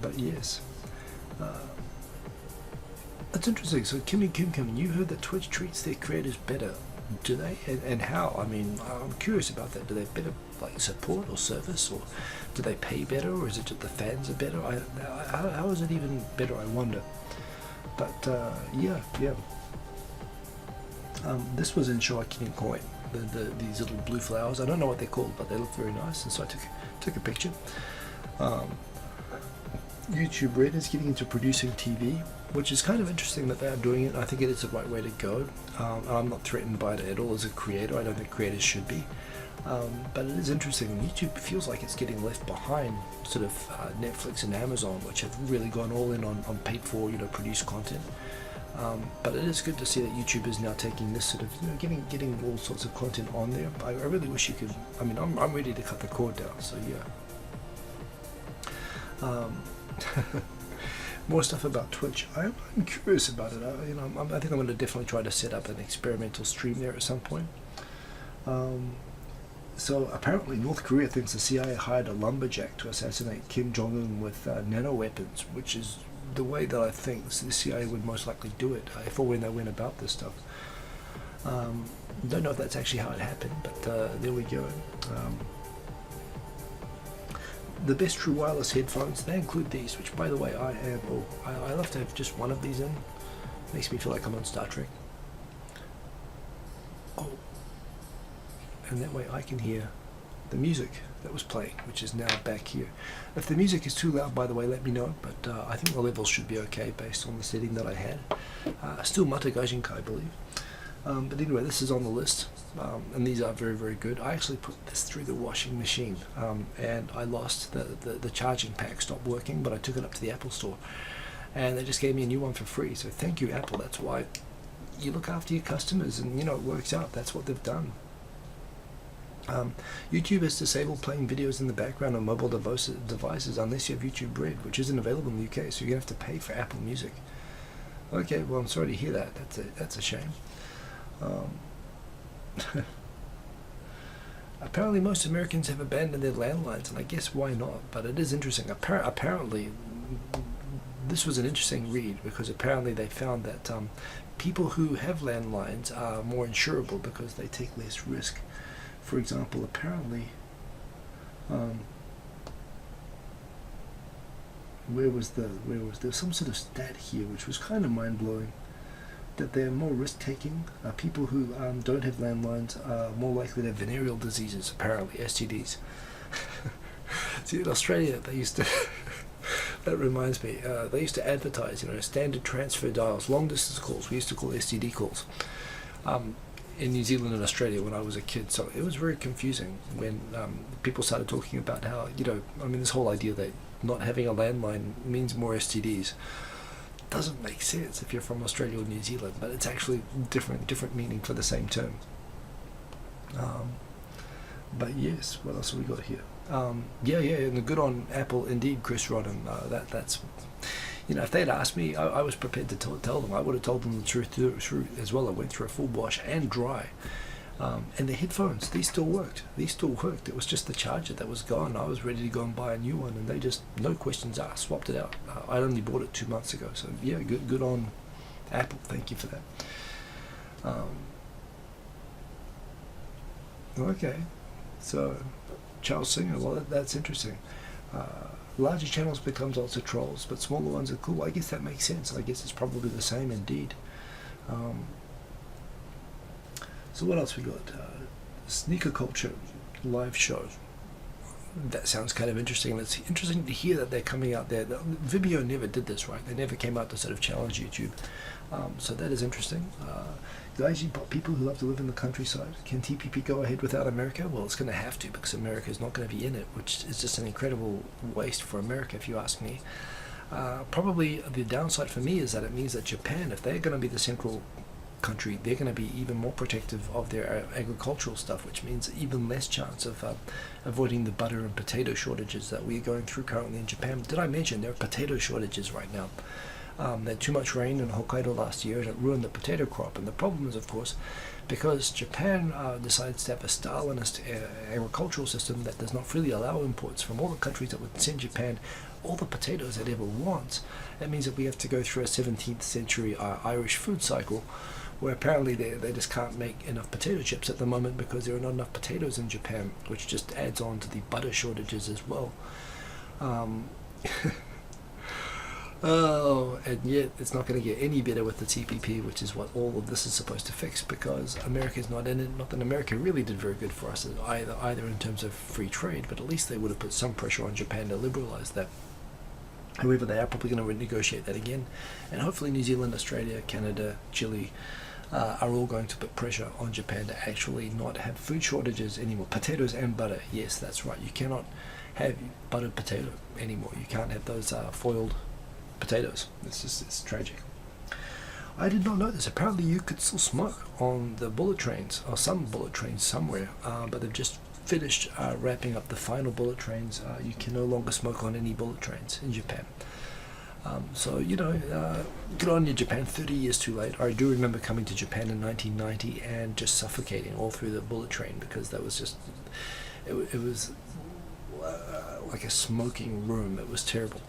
But yes, That's interesting. So Kim, you heard that Twitch treats their creators better. Do they? And how? I mean, I'm curious about that. Do they better like support or service, or do they pay better, or is it just the fans are better? How is it even better? I wonder. But yeah. This was in Shoakin Coin. These little blue flowers. I don't know what they're called, but they look very nice, and so I took a picture. YouTube Red is getting into producing TV, which is kind of interesting that they are doing it. I think it is the right way to go. I'm not threatened by it at all as a creator. I don't think creators should be. But it is interesting. YouTube feels like it's getting left behind sort of Netflix and Amazon, which have really gone all in on paid for, produced content. But it is good to see that YouTube is now taking this sort of, getting all sorts of content on there. I really wish you could. I mean, I'm ready to cut the cord down. So yeah. More stuff about Twitch. I'm curious about it. I think I'm going to definitely try to set up an experimental stream there at some point. So apparently North Korea thinks the CIA hired a lumberjack to assassinate Kim Jong-un with nano weapons, which is the way that I think the CIA would most likely do it if or when they went about this stuff. Don't know if that's actually how it happened, but there we go. The best true wireless headphones, they include these, which by the way I love to have just one of these in. Makes me feel like I'm on Star Trek. Oh, and that way I can hear the music that was playing, which is now back here. If the music is too loud, by the way, let me know, but I think the levels should be okay based on the setting that I had. Still Mata Gaijinka, I believe. But anyway, this is on the list, and these are very, very good. I actually put this through the washing machine, and I lost the charging pack, stopped working, but I took it up to the Apple store, and they just gave me a new one for free. So thank you, Apple. That's why you look after your customers, and it works out. That's what they've done. YouTube has disabled playing videos in the background on mobile devices unless you have YouTube Red, which isn't available in the UK, so you're going to have to pay for Apple Music. Okay, well, I'm sorry to hear that. That's a shame. Apparently most Americans have abandoned their landlines, and I guess why not, but it is interesting. Apparently this was an interesting read, because apparently they found that people who have landlines are more insurable because they take less risk. For example, apparently where was there some sort of stat here which was kind of mind-blowing, that they're more risk-taking. People who don't have landlines are more likely to have venereal diseases, apparently, STDs. See, in Australia, they used to, that reminds me, they used to advertise, standard transfer dials, long-distance calls, we used to call STD calls, in New Zealand and Australia when I was a kid. So it was very confusing when people started talking about how, this whole idea that not having a landline means more STDs. Doesn't make sense if you're from Australia or New Zealand, but it's actually different meaning for the same term. But yes, what else have we got here? Yeah, and the good on Apple indeed, Chris Rodham. That's if they'd asked me, I was prepared to tell them. I would have told them the truth as well. I went through a full wash and dry. And the headphones, these still worked. It was just the charger that was gone. I was ready to go and buy a new one, and they just, no questions asked, swapped it out. I only bought it 2 months ago, so yeah, good on Apple. Thank you for that. Okay, so Charles Singer, well, that's interesting. Larger channels becomes lots of trolls, but smaller ones are cool. I guess that makes sense. I guess it's probably the same indeed. So what else we got? Sneaker Culture live show. That sounds kind of interesting. It's interesting to hear that they're coming out there. Vimeo never did this, right? They never came out to sort of challenge YouTube. So that is interesting. Guys, people who love to live in the countryside, can TPP go ahead without America? Well, it's going to have to, because America is not going to be in it, which is just an incredible waste for America, if you ask me. Probably the downside for me is that it means that Japan, if they're going to be the central country, they're going to be even more protective of their agricultural stuff, which means even less chance of avoiding the butter and potato shortages that we're going through currently in Japan. Did I mention there are potato shortages right now? They had too much rain in Hokkaido last year and it ruined the potato crop. And the problem is, of course, because Japan decides to have a Stalinist agricultural system that does not freely allow imports from all the countries that would send Japan all the potatoes it ever wants. That means that we have to go through a 17th century Irish food cycle where apparently they just can't make enough potato chips at the moment because there are not enough potatoes in Japan, which just adds on to the butter shortages as well. Oh, and yet it's not going to get any better with the TPP, which is what all of this is supposed to fix, because America's not in it. Not that America really did very good for us either in terms of free trade, but at least they would have put some pressure on Japan to liberalize that. However, they are probably going to renegotiate that again, and hopefully New Zealand, Australia, Canada, Chile are all going to put pressure on Japan to actually not have food shortages anymore. Potatoes and butter, yes, that's right. You cannot have buttered potato anymore. You can't have those foiled potatoes. It's tragic. I did not know this. Apparently you could still smoke on the bullet trains, or some bullet trains somewhere, but they've just finished wrapping up the final bullet trains. You can no longer smoke on any bullet trains in Japan. So, good on you, Japan. 30 years too late. I do remember coming to Japan in 1990 and just suffocating all through the bullet train, because that was just, it was like a smoking room. It was terrible.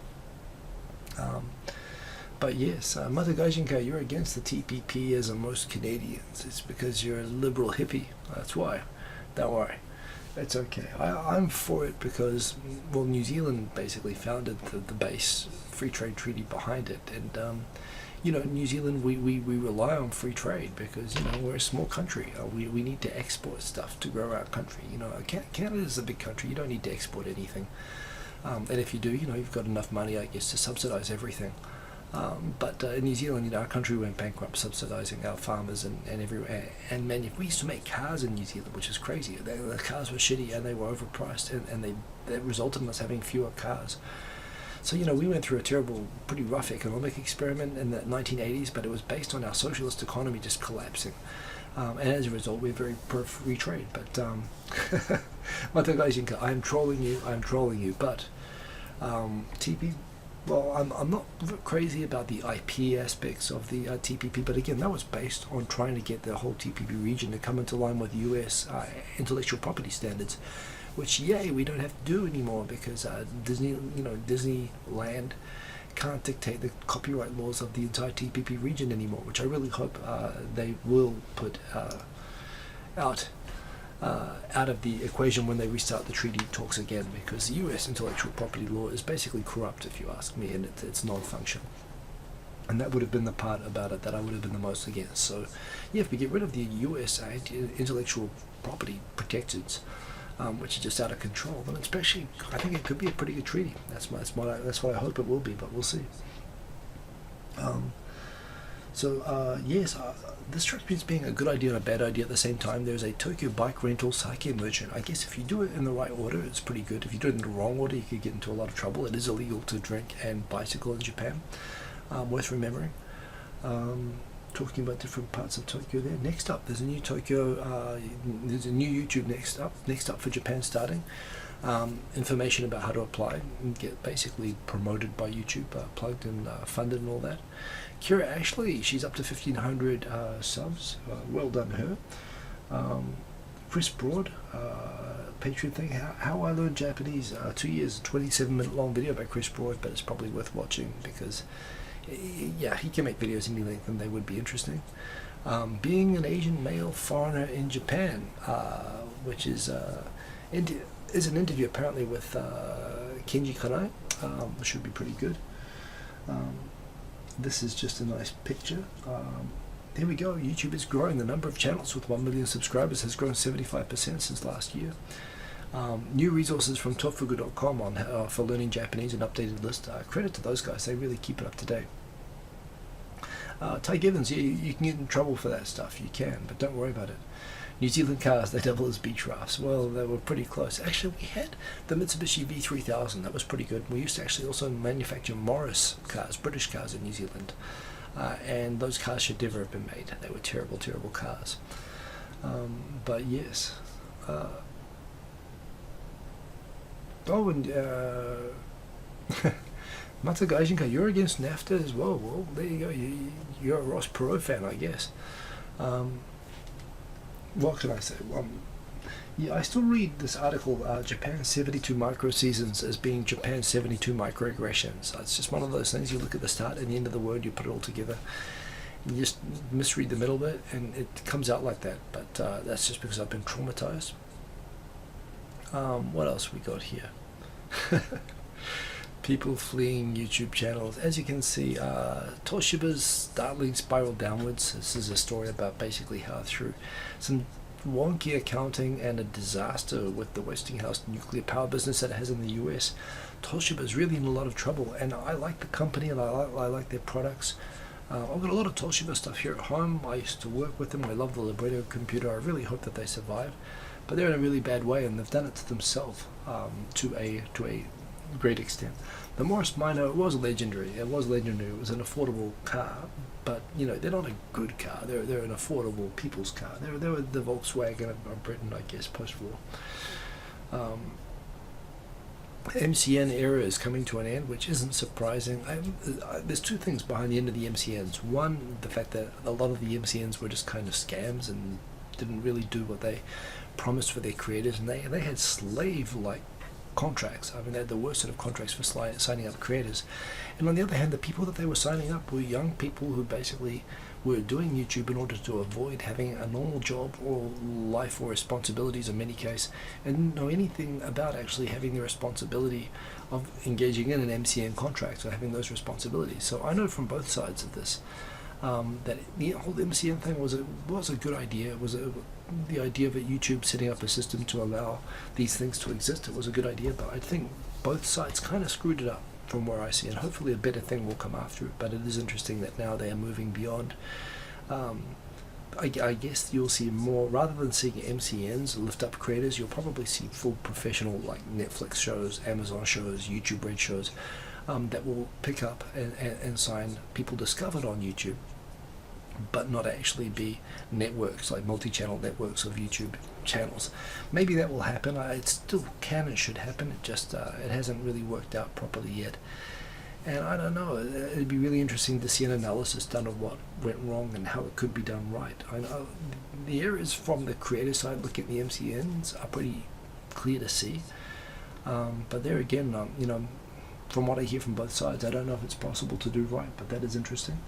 But yes, Mother Gaijinka, you're against the TPP as are most Canadians. It's because you're a liberal hippie. That's why. Don't worry. It's okay. I'm for it because, well, New Zealand basically founded the base free trade treaty behind it. And, New Zealand, we rely on free trade because, we're a small country. We need to export stuff to grow our country. Canada's a big country. You don't need to export anything. And if you do, you've got enough money, I guess, to subsidize everything. But in New Zealand, our country went bankrupt subsidizing our farmers and everywhere. And we used to make cars in New Zealand, which is crazy. The cars were shitty and they were overpriced, and that resulted in us having fewer cars. So, we went through a terrible, pretty rough economic experiment in the 1980s, but it was based on our socialist economy just collapsing. And as a result, we're very pro-free trade. But, Mata Gaijinka, I'm trolling you, but I'm not crazy about the IP aspects of the TPP, but again, that was based on trying to get the whole TPP region to come into line with US intellectual property standards, which, yay, we don't have to do anymore because Disneyland can't dictate the copyright laws of the entire TPP region anymore, which I really hope they will put out of the equation when they restart the treaty talks again, because the US intellectual property law is basically corrupt, if you ask me, and it's non-functional. And that would have been the part about it that I would have been the most against. So, yeah, if we get rid of the US intellectual property protections, which is just out of control, then especially, I think it could be a pretty good treaty. That's what I hope it will be, but we'll see. Yes, this strikes me as being a good idea and a bad idea at the same time. There's a Tokyo bike rental sake merchant. I guess if you do it in the right order, it's pretty good. If you do it in the wrong order, you could get into a lot of trouble. It is illegal to drink and bicycle in Japan. Worth remembering. Talking about different parts of Tokyo there. Next up, there's a new there's a new YouTube next up for Japan starting. Information about how to apply and get basically promoted by YouTube, plugged and funded and all that. Kira Ashley, she's up to 1,500 subs. Well done her. Chris Broad, Patreon thing, how I learned Japanese. 2 years, 27-minute long video by Chris Broad, but it's probably worth watching because, yeah, he can make videos any length and they would be interesting. Being an Asian male foreigner in Japan, which is an interview apparently with Kenji Kanai, which should be pretty good. This is just a nice picture. There we go. YouTube is growing. The number of channels with 1 million subscribers has grown 75% since last year. New resources from tofugu.com on for learning Japanese, an updated list. Credit to those guys. They really keep it up to date. Ty Givens, you can get in trouble for that stuff. You can, but don't worry about it. New Zealand cars, they double as beach rafts. Well, they were pretty close. Actually, we had the Mitsubishi V3000. That was pretty good. We used to actually also manufacture Morris cars, British cars in New Zealand. And those cars should never have been made. They were terrible, terrible cars. But yes. Matagaijinka, you're against NAFTA as well. Well, there you go. You're a Ross Perot fan, I guess. What can I say? Yeah, I still read this article, Japan's 72 micro seasons as being Japan's 72 microaggressions. It's just one of those things. You look at the start and the end of the word, you put it all together. You just misread the middle bit, and it comes out like that. But that's just because I've been traumatized. What else we got here? People fleeing YouTube channels. As you can see, Toshiba's startling spiral downwards. This is a story about basically how through some wonky accounting and a disaster with the Westinghouse nuclear power business that it has in the US, Toshiba's really in a lot of trouble. And I like the company, and I like their products. I've got a lot of Toshiba stuff here at home. I used to work with them. I love the Libretto computer. I really hope that they survive. But they're in a really bad way, and they've done it to themselves to a great extent. The Morris Minor was legendary. It was legendary. It was an affordable car, but you know they're not a good car. They're an affordable people's car. They were the Volkswagen of Britain, I guess, post-war. MCN era is coming to an end, which isn't surprising. There's two things behind the end of the MCNs. One, the fact that a lot of the MCNs were just kind of scams and didn't really do what they promised for their creators, and they had slave-like contracts. I mean, they had the worst set of contracts for signing up creators. And on the other hand, the people that they were signing up were young people who basically were doing YouTube in order to avoid having a normal job or life or responsibilities in many cases, and didn't know anything about actually having the responsibility of engaging in an MCN contract or having those responsibilities. So I know from both sides of this that the whole MCN thing was a good idea. It was the idea of YouTube setting up a system to allow these things to exist. It was a good idea, but I think both sides kind of screwed it up from where I see it. Hopefully a better thing will come after it, but it is interesting that now they are moving beyond. I guess you'll see more, rather than seeing MCNs lift up creators, you'll probably see full professional like Netflix shows, Amazon shows, YouTube Red shows that will pick up and sign people discovered on YouTube, but not actually be networks, like multi-channel networks of YouTube channels. Maybe that will happen. It still can and should happen. It just it hasn't really worked out properly yet. And I don't know, it'd be really interesting to see an analysis done of what went wrong and how it could be done right. I know the areas from the creator side looking at the MCNs are pretty clear to see. But there again, you know, from what I hear from both sides, I don't know if it's possible to do right, but that is interesting.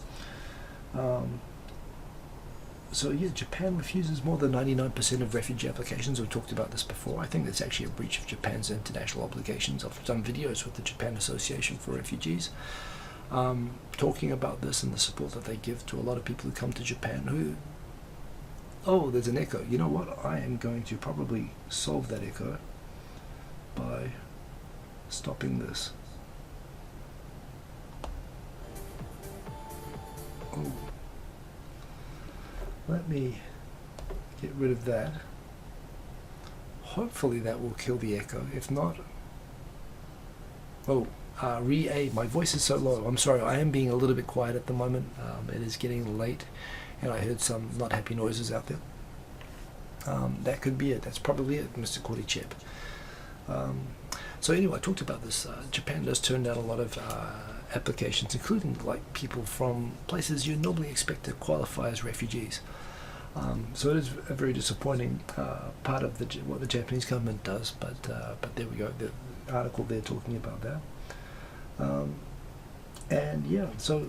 So yeah, Japan refuses more than 99% of refugee applications. We've talked about this before. I think that's actually a breach of Japan's international obligations. I've done videos with the Japan Association for Refugees talking about this and the support that they give to a lot of people who come to Japan who... Oh, there's an echo. You know what? I am going to probably solve that echo by stopping this. Oh. Let me get rid of that. Hopefully that will kill the echo. If not... Oh, re-A. My voice is so low. I'm sorry, I am being a little bit quiet at the moment. It is getting late, and I heard some not happy noises out there. That could be it. That's probably it, Mr. Korichep. So anyway, I talked about this. Japan does turn down a lot of applications, including like people from places you normally expect to qualify as refugees. So it is a very disappointing part of what the Japanese government does, but there we go, the article there talking about that. And yeah, so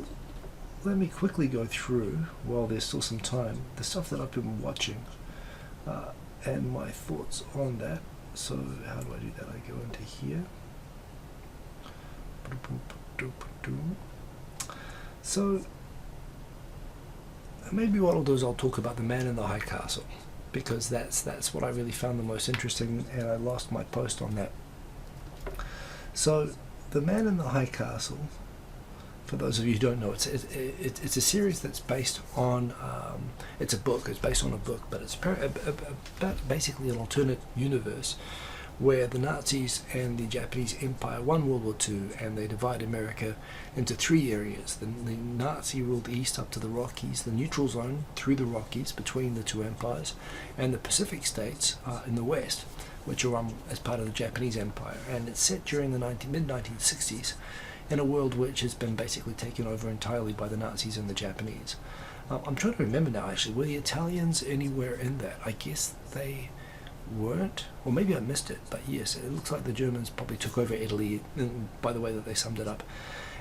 let me quickly go through, while there's still some time, the stuff that I've been watching and my thoughts on that. So how do I do that? I go into here. So maybe what I'll do is I'll talk about The Man in the High Castle, because that's what I really found the most interesting, and I lost my post on that. So The Man in the High Castle, for those of you who don't know, it's a series that's based on it's a book. It's based on a book, but it's basically an alternate universe where the Nazis and the Japanese Empire won World War II, and they divide America into three areas. The Nazi ruled east up to the Rockies, the neutral zone through the Rockies between the two empires, and the Pacific states in the west, which are as part of the Japanese Empire. And it's set during the mid-1960s in a world which has been basically taken over entirely by the Nazis and the Japanese. I'm trying to remember now, actually, were the Italians anywhere in that? I guess they weren't, or maybe I missed it, but yes, it looks like the Germans probably took over Italy by the way that they summed it up.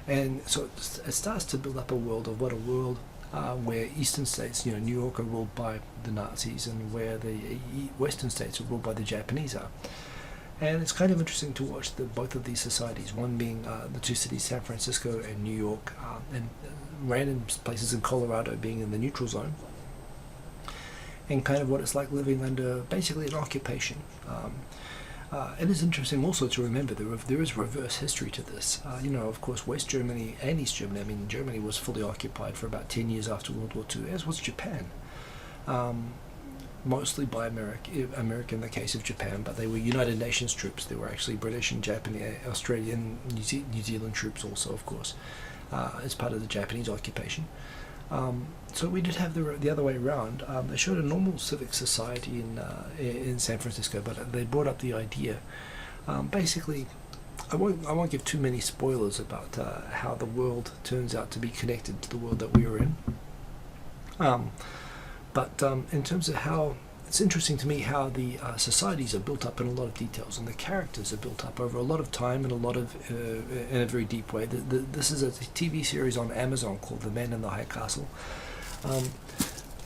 And so it starts to build up a world of where eastern states, New York, are ruled by the Nazis, and where the western states are ruled by the Japanese are. And it's kind of interesting to watch both of these societies, one being the two cities, San Francisco and New York, and random places in Colorado being in the neutral zone, and kind of what it's like living under basically an occupation. It is interesting also to remember there is reverse history to this. Of course, West Germany and East Germany, Germany was fully occupied for about 10 years after World War II, as was Japan. Mostly by America in the case of Japan, but they were United Nations troops. They were actually British and Japanese, Australian, New Zealand troops also, of course, as part of the Japanese occupation. So we did have the other way around. They showed a normal civic society in San Francisco, but they brought up the idea. Basically, I won't give too many spoilers about how the world turns out to be connected to the world that we are in. But in terms of how, it's interesting to me how the societies are built up in a lot of details, and the characters are built up over a lot of time and in a very deep way. This is a TV series on Amazon called The Man in the High Castle.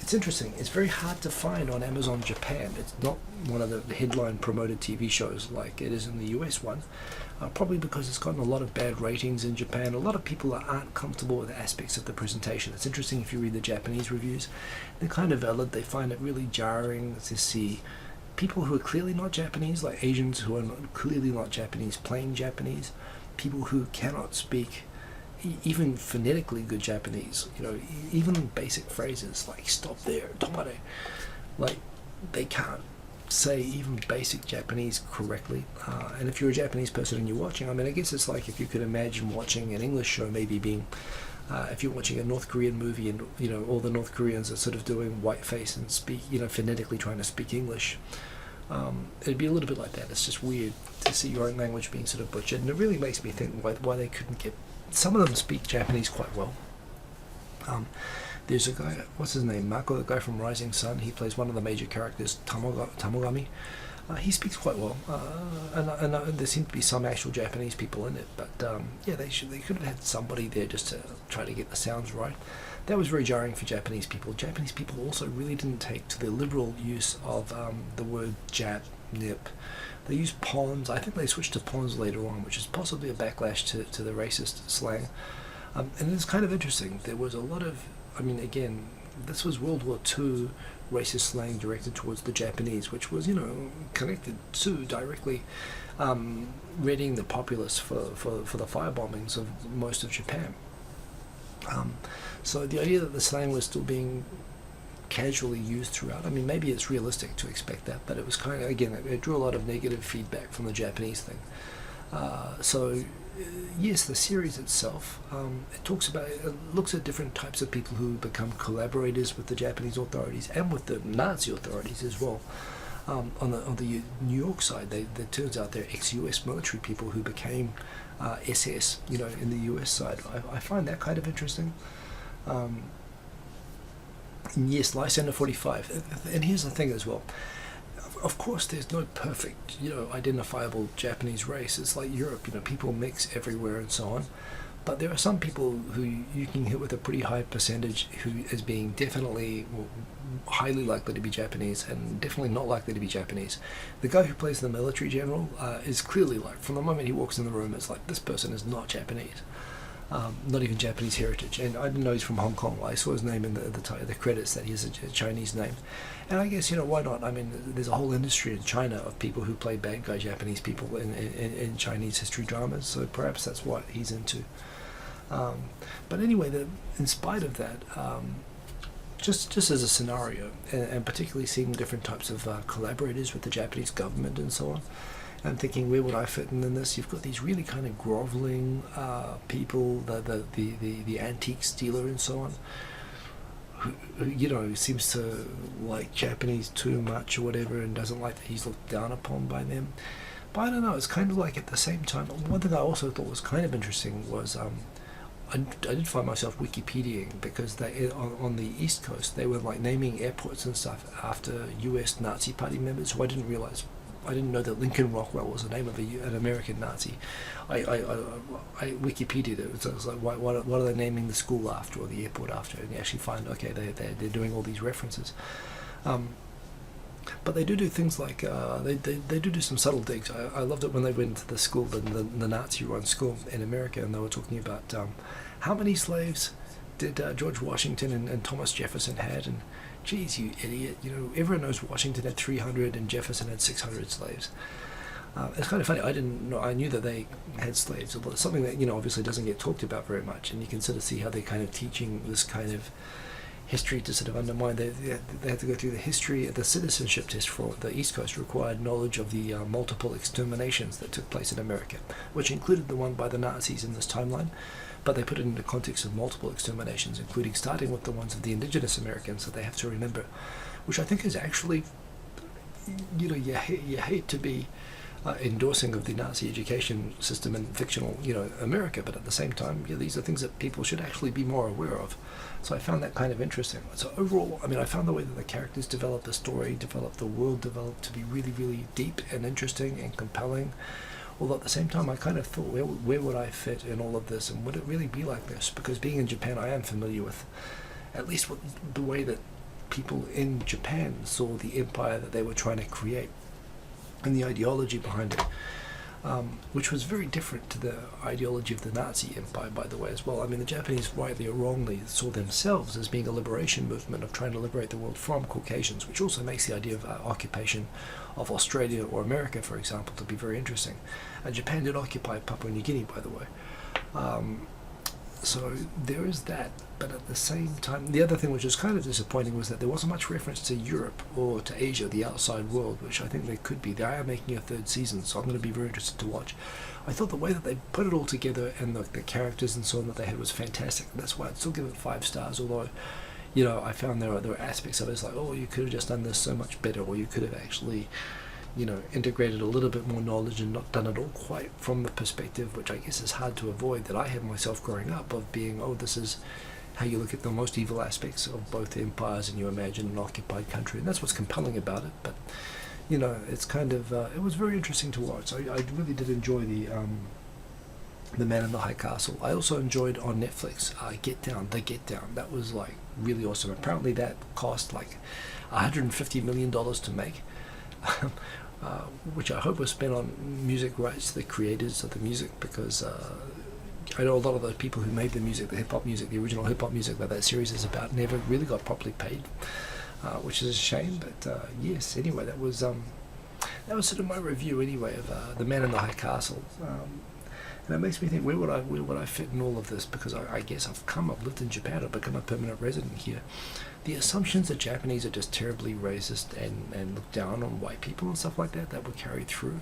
It's interesting. It's very hard to find on Amazon Japan. It's not one of the headline promoted TV shows like it is in the US one. Probably because it's gotten a lot of bad ratings in Japan. A lot of people aren't comfortable with aspects of the presentation. It's interesting if you read the Japanese reviews. They're kind of valid. They find it really jarring to see people who are clearly not Japanese, like Asians who are clearly not Japanese, playing Japanese, people who cannot speak even phonetically good Japanese, even basic phrases like stop there, tomare, like they can't say even basic Japanese correctly. And if you're a Japanese person and you're watching, I guess it's like if you could imagine watching an English show, maybe being if you're watching a North Korean movie and all the North Koreans are sort of doing whiteface and speak phonetically trying to speak English, it'd be a little bit like that. It's just weird to see your own language being sort of butchered, and it really makes me think why they couldn't get. Some of them speak Japanese quite well. There's a guy, what's his name, Mako, the guy from Rising Sun. He plays one of the major characters, Tamogami. He speaks quite well, and there seem to be some actual Japanese people in it. But they could have had somebody there just to try to get the sounds right. That was very jarring for Japanese people. Japanese people also really didn't take to the liberal use of the word Jap, nip. They use pawns. I think they switched to pawns later on, which is possibly a backlash to the racist slang. And it's kind of interesting. There was a lot of, again, this was World War II racist slang directed towards the Japanese, which was, connected to directly readying the populace for the firebombings of most of Japan. So the idea that the slang was still being casually used throughout, maybe it's realistic to expect that, but it was kind of, again, it drew a lot of negative feedback from the Japanese thing. Yes, the series itself, it looks at different types of people who become collaborators with the Japanese authorities and with the Nazi authorities as well. On the New York side, it turns out they're ex-US military people who became SS, in the US side. I find that kind of interesting. Yes, Lysander 45. And here's the thing as well. Of course, there's no perfect, identifiable Japanese race. It's like Europe, people mix everywhere and so on. But there are some people who you can hit with a pretty high percentage who is being definitely highly likely to be Japanese and definitely not likely to be Japanese. The guy who plays the military general is clearly from the moment he walks in the room, it's like, this person is not Japanese. Not even Japanese heritage, and I didn't know he's from Hong Kong. I saw his name in the credits that he has a Chinese name, and I guess why not? There's a whole industry in China of people who play bad guy Japanese people in Chinese history dramas, so perhaps that's what he's into. But anyway, in spite of that, just as a scenario, and particularly seeing different types of collaborators with the Japanese government and so on. I'm thinking, where would I fit in this? You've got these really kind of groveling people, the antiques dealer and so on, who seems to like Japanese too much or whatever, and doesn't like that he's looked down upon by them. But I don't know, it's kind of like at the same time, one thing I also thought was kind of interesting was I did find myself Wikipediaing because on the East Coast they were like naming airports and stuff after US Nazi Party members who I didn't know that Lincoln Rockwell was the name of an American Nazi. I Wikipedia'd it. So it was like, what are they naming the school after or the airport after? And you actually find, okay, they're doing all these references. But they do things like, they do some subtle digs. I loved it when they went to the school, the Nazi-run school in America, and they were talking about how many slaves did George Washington and Thomas Jefferson had, and geez, you idiot, everyone knows Washington had 300 and Jefferson had 600 slaves. It's kind of funny, I didn't know, I knew that they had slaves, although it's something that, obviously doesn't get talked about very much, and you can sort of see how they're kind of teaching this kind of history to sort of undermine. They had to go through the history. The citizenship test for the East Coast required knowledge of the multiple exterminations that took place in America, which included the one by the Nazis in this timeline, but they put it in the context of multiple exterminations, including starting with the ones of the indigenous Americans that they have to remember, which I think is actually, you hate to be endorsing of the Nazi education system in fictional, America, but at the same time, these are things that people should actually be more aware of. So I found that kind of interesting. So overall, I found the way that the characters developed, the story developed, the world developed to be really, really deep and interesting and compelling. Although at the same time, I kind of thought, where would I fit in all of this, and would it really be like this? Because being in Japan, I am familiar with, at least with the way that people in Japan saw the empire that they were trying to create, and the ideology behind it, which was very different to the ideology of the Nazi empire, by the way, as well. The Japanese, rightly or wrongly, saw themselves as being a liberation movement of trying to liberate the world from Caucasians, which also makes the idea of occupation of Australia or America, for example, to be very interesting. And Japan did occupy Papua New Guinea, by the way. So there is that, but at the same time, the other thing which was kind of disappointing was that there wasn't much reference to Europe or to Asia, the outside world, which I think there could be. They are making a third season, so I'm going to be very interested to watch. I thought the way that they put it all together and the characters and so on that they had was fantastic. That's why I'd still give it 5 stars, although, I found there were aspects of it. It's like, oh, you could have just done this so much better, or you could have actually integrated a little bit more knowledge and not done it all quite from the perspective, which I guess is hard to avoid, that I had myself growing up, of being, oh, this is how you look at the most evil aspects of both empires and you imagine an occupied country, and that's what's compelling about it. But it's kind of it was very interesting to watch. I really did enjoy the Man in the High Castle. I also enjoyed on Netflix Get Down. That was like really awesome. Apparently that cost like $150 million to make. Which I hope was spent on music rights to the creators of the music, because I know a lot of the people who made the music, the hip-hop music, the original hip-hop music that series is about, never really got properly paid, which is a shame. But yes, anyway, that was sort of my review anyway of The Man in the High Castle. And it makes me think, where would I fit in all of this? Because I guess I've lived in Japan, I've become a permanent resident here. The assumptions that Japanese are just terribly racist and look down on white people and stuff like that were carried through.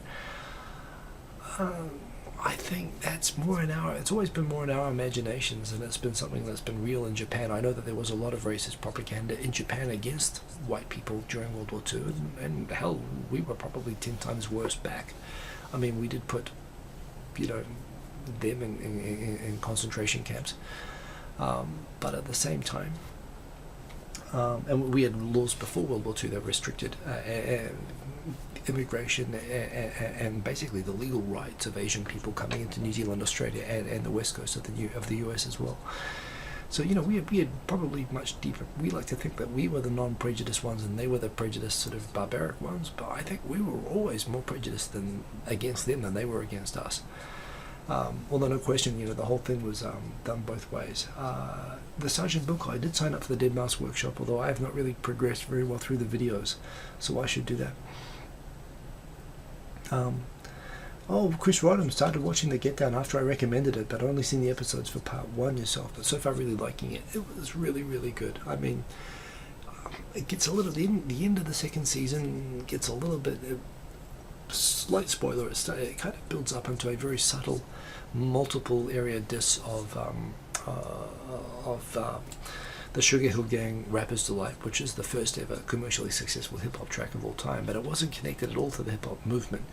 I think that's it's always been more in our imaginations, and it's been something that's been real in Japan. I know that there was a lot of racist propaganda in Japan against white people during World War II, and hell, we were probably 10 times worse back. We did put, them in concentration camps. But at the same time, and we had laws before World War II that restricted immigration and basically the legal rights of Asian people coming into New Zealand, Australia, and the west coast of the US as well. So we had probably much deeper. We like to think that we were the non-prejudiced ones and they were the prejudiced sort of barbaric ones, but I think we were always more prejudiced against them than they were against us. Although no question, the whole thing was done both ways. The Sergeant Bunko, I did sign up for the Dead Mouse workshop, although I have not really progressed very well through the videos, so I should do that. Chris Rodham started watching the Get Down after I recommended it, but only seen the episodes for part 1 yourself, but so far really liking it. It was really, really good. It gets a little, the end of the second season gets a little bit, slight spoiler, it kind of builds up into a very subtle, multiple area diss of the Sugar Hill Gang Rappers Delight, which is the first ever commercially successful hip-hop track of all time, but it wasn't connected at all to the hip-hop movement.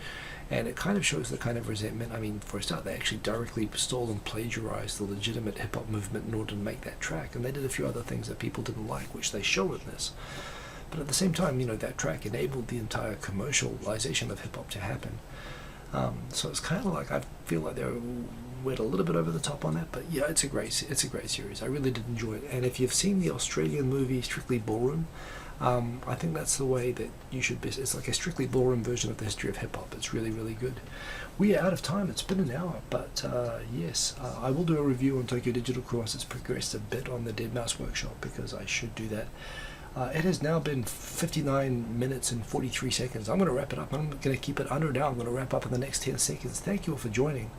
And it kind of shows the kind of resentment. I mean, for a start, they actually directly stole and plagiarized the legitimate hip-hop movement in order to make that track, and they did a few other things that people didn't like, which they show in this. But at the same time, you know, that track enabled the entire commercialization of hip-hop to happen. So it's kind of like, I feel like they went a little bit over the top on that, but yeah, it's a great series. I really did enjoy it. And if you've seen the Australian movie Strictly Ballroom, I think that's the way that you should be. It's like a Strictly Ballroom version of the history of hip-hop. It's really, really good. We are out of time. It's been an hour, but yes, I will do a review on Tokyo Digital Cross. It's progressed a bit on the Deadmau5 workshop, because I should do that. It has now been 59 minutes and 43 seconds. I'm going to wrap it up. I'm going to keep it under an hour. I'm going to wrap up in the next 10 seconds. Thank you all for joining.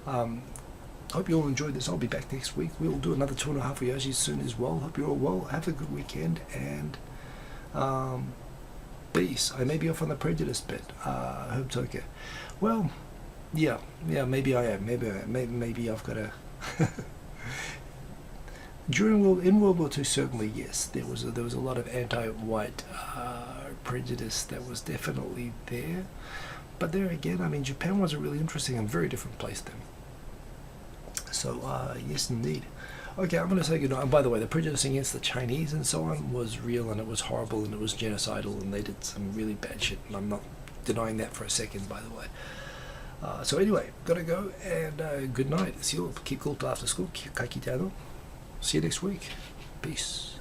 Hope you all enjoyed this. I'll be back next week. We will do another 2.5 Oyajis soon as well. Hope you're all well. Have a good weekend, and peace. I may be off on the prejudice bit. Hope Tokyo. Well, yeah, maybe I am. Maybe I've got a... In World War II, certainly yes, there was a lot of anti-white prejudice that was definitely there. But there again, I mean, Japan was a really interesting and very different place then. So yes, indeed. Okay, I'm going to say goodnight. And by the way, the prejudice against the Chinese and so on was real, and it was horrible, and it was genocidal, and they did some really bad shit. And I'm not denying that for a second, by the way. So anyway, gotta go, and good night. See you all. Keep cool till after school. Kakitano. See you next week. Peace.